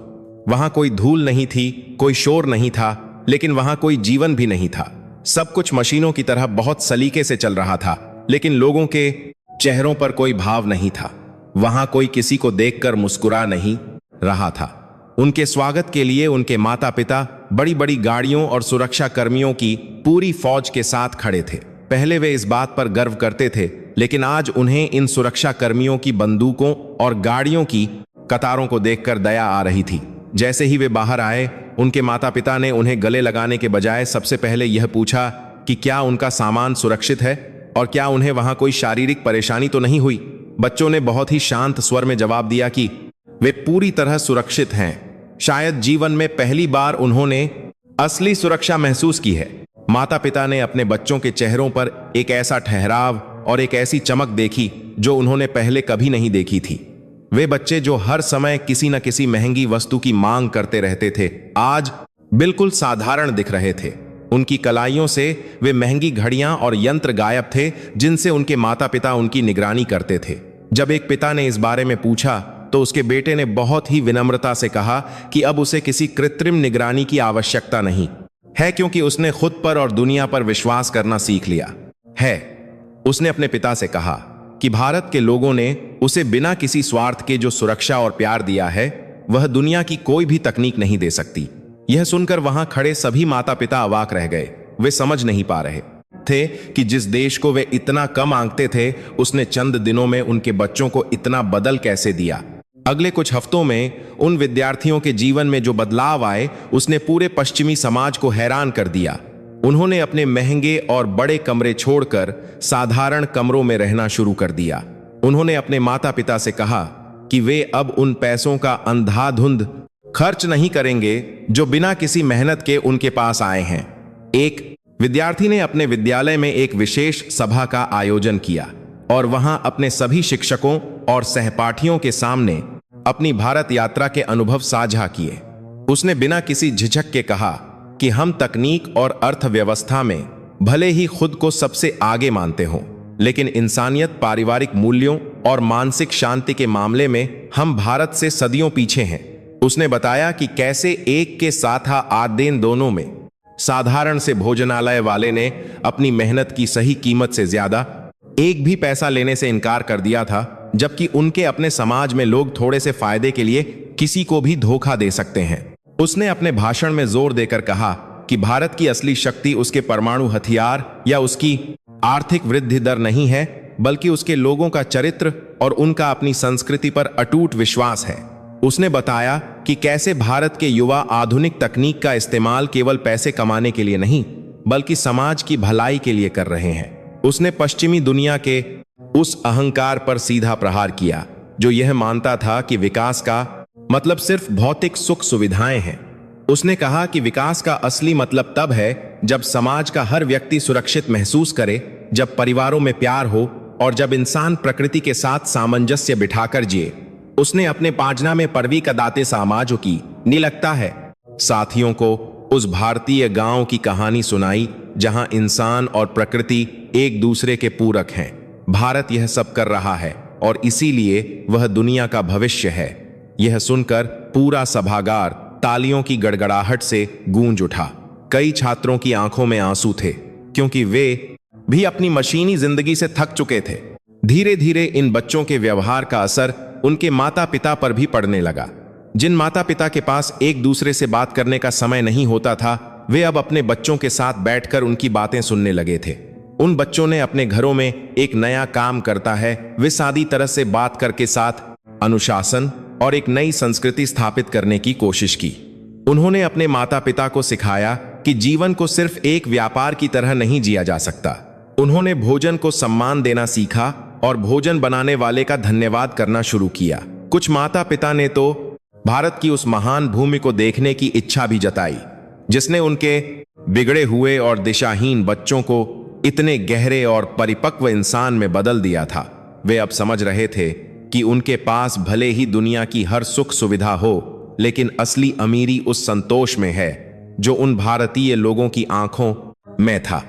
Speaker 1: वहां कोई धूल नहीं थी, कोई शोर नहीं था, लेकिन वहां कोई जीवन भी नहीं था। सब कुछ मशीनों की तरह बहुत सलीके से चल रहा था, लेकिन लोगों के चेहरों पर कोई भाव नहीं था। वहां कोई किसी को देखकर मुस्कुरा नहीं रहा था। उनके स्वागत के लिए उनके माता पिता बड़ी बड़ी गाड़ियों और सुरक्षा कर्मियों की पूरी फौज के साथ खड़े थे। पहले वे इस बात पर गर्व करते थे, लेकिन आज उन्हें इन सुरक्षा कर्मियों की बंदूकों और गाड़ियों की कतारों को देखकर दया आ रही थी। जैसे ही वे बाहर आए, उनके माता पिता ने उन्हें गले लगाने के बजाय सबसे पहले यह पूछा कि क्या उनका सामान सुरक्षित है और क्या उन्हें वहां कोई शारीरिक परेशानी तो नहीं हुई। बच्चों ने बहुत ही शांत स्वर में जवाब दिया कि वे पूरी तरह सुरक्षित हैं। शायद जीवन में पहली बार उन्होंने असली सुरक्षा महसूस की है। माता पिता ने अपने बच्चों के चेहरों पर एक ऐसा ठहराव और एक ऐसी चमक देखी जो उन्होंने पहले कभी नहीं देखी थी। वे बच्चे जो हर समय किसी न किसी महंगी वस्तु की मांग करते रहते थे, आज बिल्कुल साधारण दिख रहे थे। उनकी कलाइयों से वे महंगी घड़ियां और यंत्र गायब थे जिनसे उनके माता पिता उनकी निगरानी करते थे। जब एक पिता ने इस बारे में पूछा तो उसके बेटे ने बहुत ही विनम्रता से कहा कि अब उसे किसी कृत्रिम निगरानी की आवश्यकता नहीं है, क्योंकि उसने खुद पर और दुनिया पर विश्वास करना सीख लिया है। उसने अपने पिता से कहा कि भारत के लोगों ने उसे बिना किसी स्वार्थ के जो सुरक्षा और प्यार दिया है, वह दुनिया की कोई भी तकनीक नहीं दे सकती। यह सुनकर वहां खड़े सभी माता पिता अवाक रह गए। वे समझ नहीं पा रहे थे कि जिस देश को वे इतना कम आंकते थे, उसने चंद दिनों में उनके बच्चों को इतना बदल कैसे दिया। अगले कुछ हफ्तों में उन विद्यार्थियों के जीवन में जो बदलाव आए उसने पूरे पश्चिमी समाज को हैरान कर दिया। उन्होंने अपने महंगे और बड़े कमरे छोड़कर साधारण कमरों में रहना शुरू कर दिया। उन्होंने अपने माता पिता से कहा कि वे अब उन पैसों का अंधाधुंध खर्च नहीं करेंगे जो बिना किसी मेहनत के उनके पास आए हैं। एक विद्यार्थी ने अपने विद्यालय में एक विशेष सभा का आयोजन किया और वहां अपने सभी शिक्षकों और सहपाठियों के सामने अपनी भारत यात्रा के अनुभव साझा किए। उसने बिना किसी झिझक के कहा कि हम तकनीक और अर्थव्यवस्था में भले ही खुद को सबसे आगे मानते हों, लेकिन इंसानियत, पारिवारिक मूल्यों और मानसिक शांति के मामले में हम भारत से सदियों पीछे हैं। उसने बताया कि कैसे एक के साथ आदेन दोनों में साधारण से भोजनालय वाले ने अपनी मेहनत की सही कीमत से ज्यादा एक भी पैसा लेने से इनकार कर दिया था, जबकि उनके अपने समाज में लोग थोड़े से फायदे के लिए किसी को भी धोखा दे सकते हैं। उसने अपने भाषण में जोर देकर कहा कि भारत की असली शक्ति उसके परमाणु हथियार या उसकी आर्थिक वृद्धि दर नहीं है, बल्कि उसके लोगों का चरित्र और उनका अपनी संस्कृति पर अटूट विश्वास है। उसने बताया कि कैसे भारत के युवा आधुनिक तकनीक का इस्तेमाल केवल पैसे कमाने के लिए नहीं, बल्कि समाज की भलाई के लिए कर रहे हैं। उसने पश्चिमी दुनिया के उस अहंकार पर सीधा प्रहार किया जो यह मानता था कि विकास का मतलब सिर्फ भौतिक सुख सुविधाएं हैं। उसने कहा कि विकास का असली मतलब तब है जब समाज का हर व्यक्ति सुरक्षित महसूस करे, जब परिवारों में प्यार हो और जब इंसान प्रकृति के साथ सामंजस्य बिठाकर जिए। उसने अपने पाजना में परवी का दाते समाजों की नहीं लगता है साथियों को उस भारतीय गांव की कहानी सुनाई जहां इंसान और प्रकृति एक दूसरे के पूरक हैं। भारत यह सब कर रहा है और इसीलिए वह दुनिया का भविष्य है। यह सुनकर पूरा सभागार तालियों की गड़गड़ाहट से गूंज उठा। कई छात्रों की आंखों में आंसू थे, क्योंकि वे भी अपनी मशीनी जिंदगी से थक चुके थे। धीरे धीरे इन बच्चों के व्यवहार का असर उनके माता पिता पर भी पड़ने लगा। जिन माता पिता के पास एक दूसरे से बात करने का समय नहीं होता था, वे अब अपने बच्चों के साथ बैठकर उनकी बातें सुनने लगे थे। उन बच्चों ने अपने घरों में एक नया काम करता है वे सादी तरह से बात करके साथ अनुशासन और एक नई संस्कृति स्थापित करने की कोशिश की। उन्होंने अपने माता पिता को सिखाया कि जीवन को सिर्फ एक व्यापार की तरह नहीं जिया जा सकता। उन्होंने भोजन को सम्मान देना सीखा और भोजन बनाने वाले का धन्यवाद करना शुरू किया। कुछ माता पिता ने तो भारत की उस महान भूमि को देखने की इच्छा भी जताई जिसने उनके बिगड़े हुए और दिशाहीन बच्चों को इतने गहरे और परिपक्व इंसान में बदल दिया था। वे अब समझ रहे थे कि उनके पास भले ही दुनिया की हर सुख सुविधा हो, लेकिन असली अमीरी उस संतोष में है जो उन भारतीय लोगों की आंखों में था।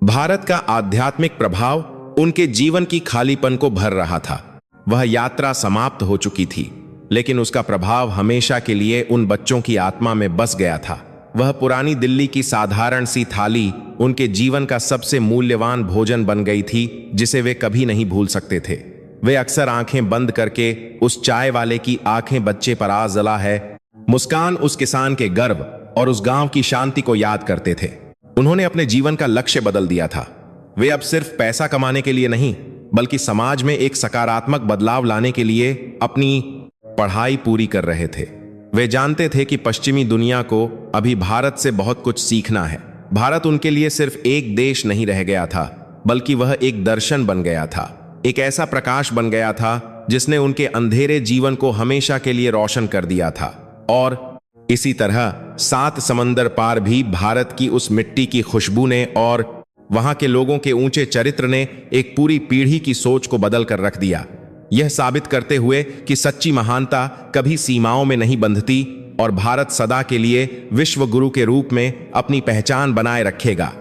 Speaker 1: भारत का आध्यात्मिक प्रभाव उनके जीवन की खालीपन को भर रहा था। वह यात्रा समाप्त हो चुकी थी, लेकिन उसका प्रभाव हमेशा के लिए उन बच्चों की आत्मा में बस गया था। वह पुरानी दिल्ली की साधारण सी थाली उनके जीवन का सबसे मूल्यवान भोजन बन गई थी, जिसे वे कभी नहीं भूल सकते थे। वे अक्सर आंखें बंद करके उस चाय वाले की आंखें बच्चे पर आज जला है, मुस्कान उस किसान के गर्व और उस गांव की शांति को याद करते थे। उन्होंने अपने जीवन का लक्ष्य बदल दिया था। वे अब सिर्फ पैसा कमाने के लिए नहीं, बल्कि समाज में एक सकारात्मक बदलाव लाने के लिए अपनी पढ़ाई पूरी कर रहे थे। वे जानते थे कि पश्चिमी दुनिया को अभी भारत से बहुत कुछ सीखना है। भारत उनके लिए सिर्फ एक देश नहीं रह गया था, बल्कि वह एक दर्शन बन गया था, एक ऐसा प्रकाश बन गया था जिसने उनके अंधेरे जीवन को हमेशा के लिए रोशन कर दिया था। और इसी तरह 7 समंदर पार भी भारत की उस मिट्टी की खुशबू ने और वहां के लोगों के ऊंचे चरित्र ने एक पूरी पीढ़ी की सोच को बदल कर रख दिया, यह साबित करते हुए कि सच्ची महानता कभी सीमाओं में नहीं बंधती और भारत सदा के लिए विश्व गुरु के रूप में अपनी पहचान बनाए रखेगा।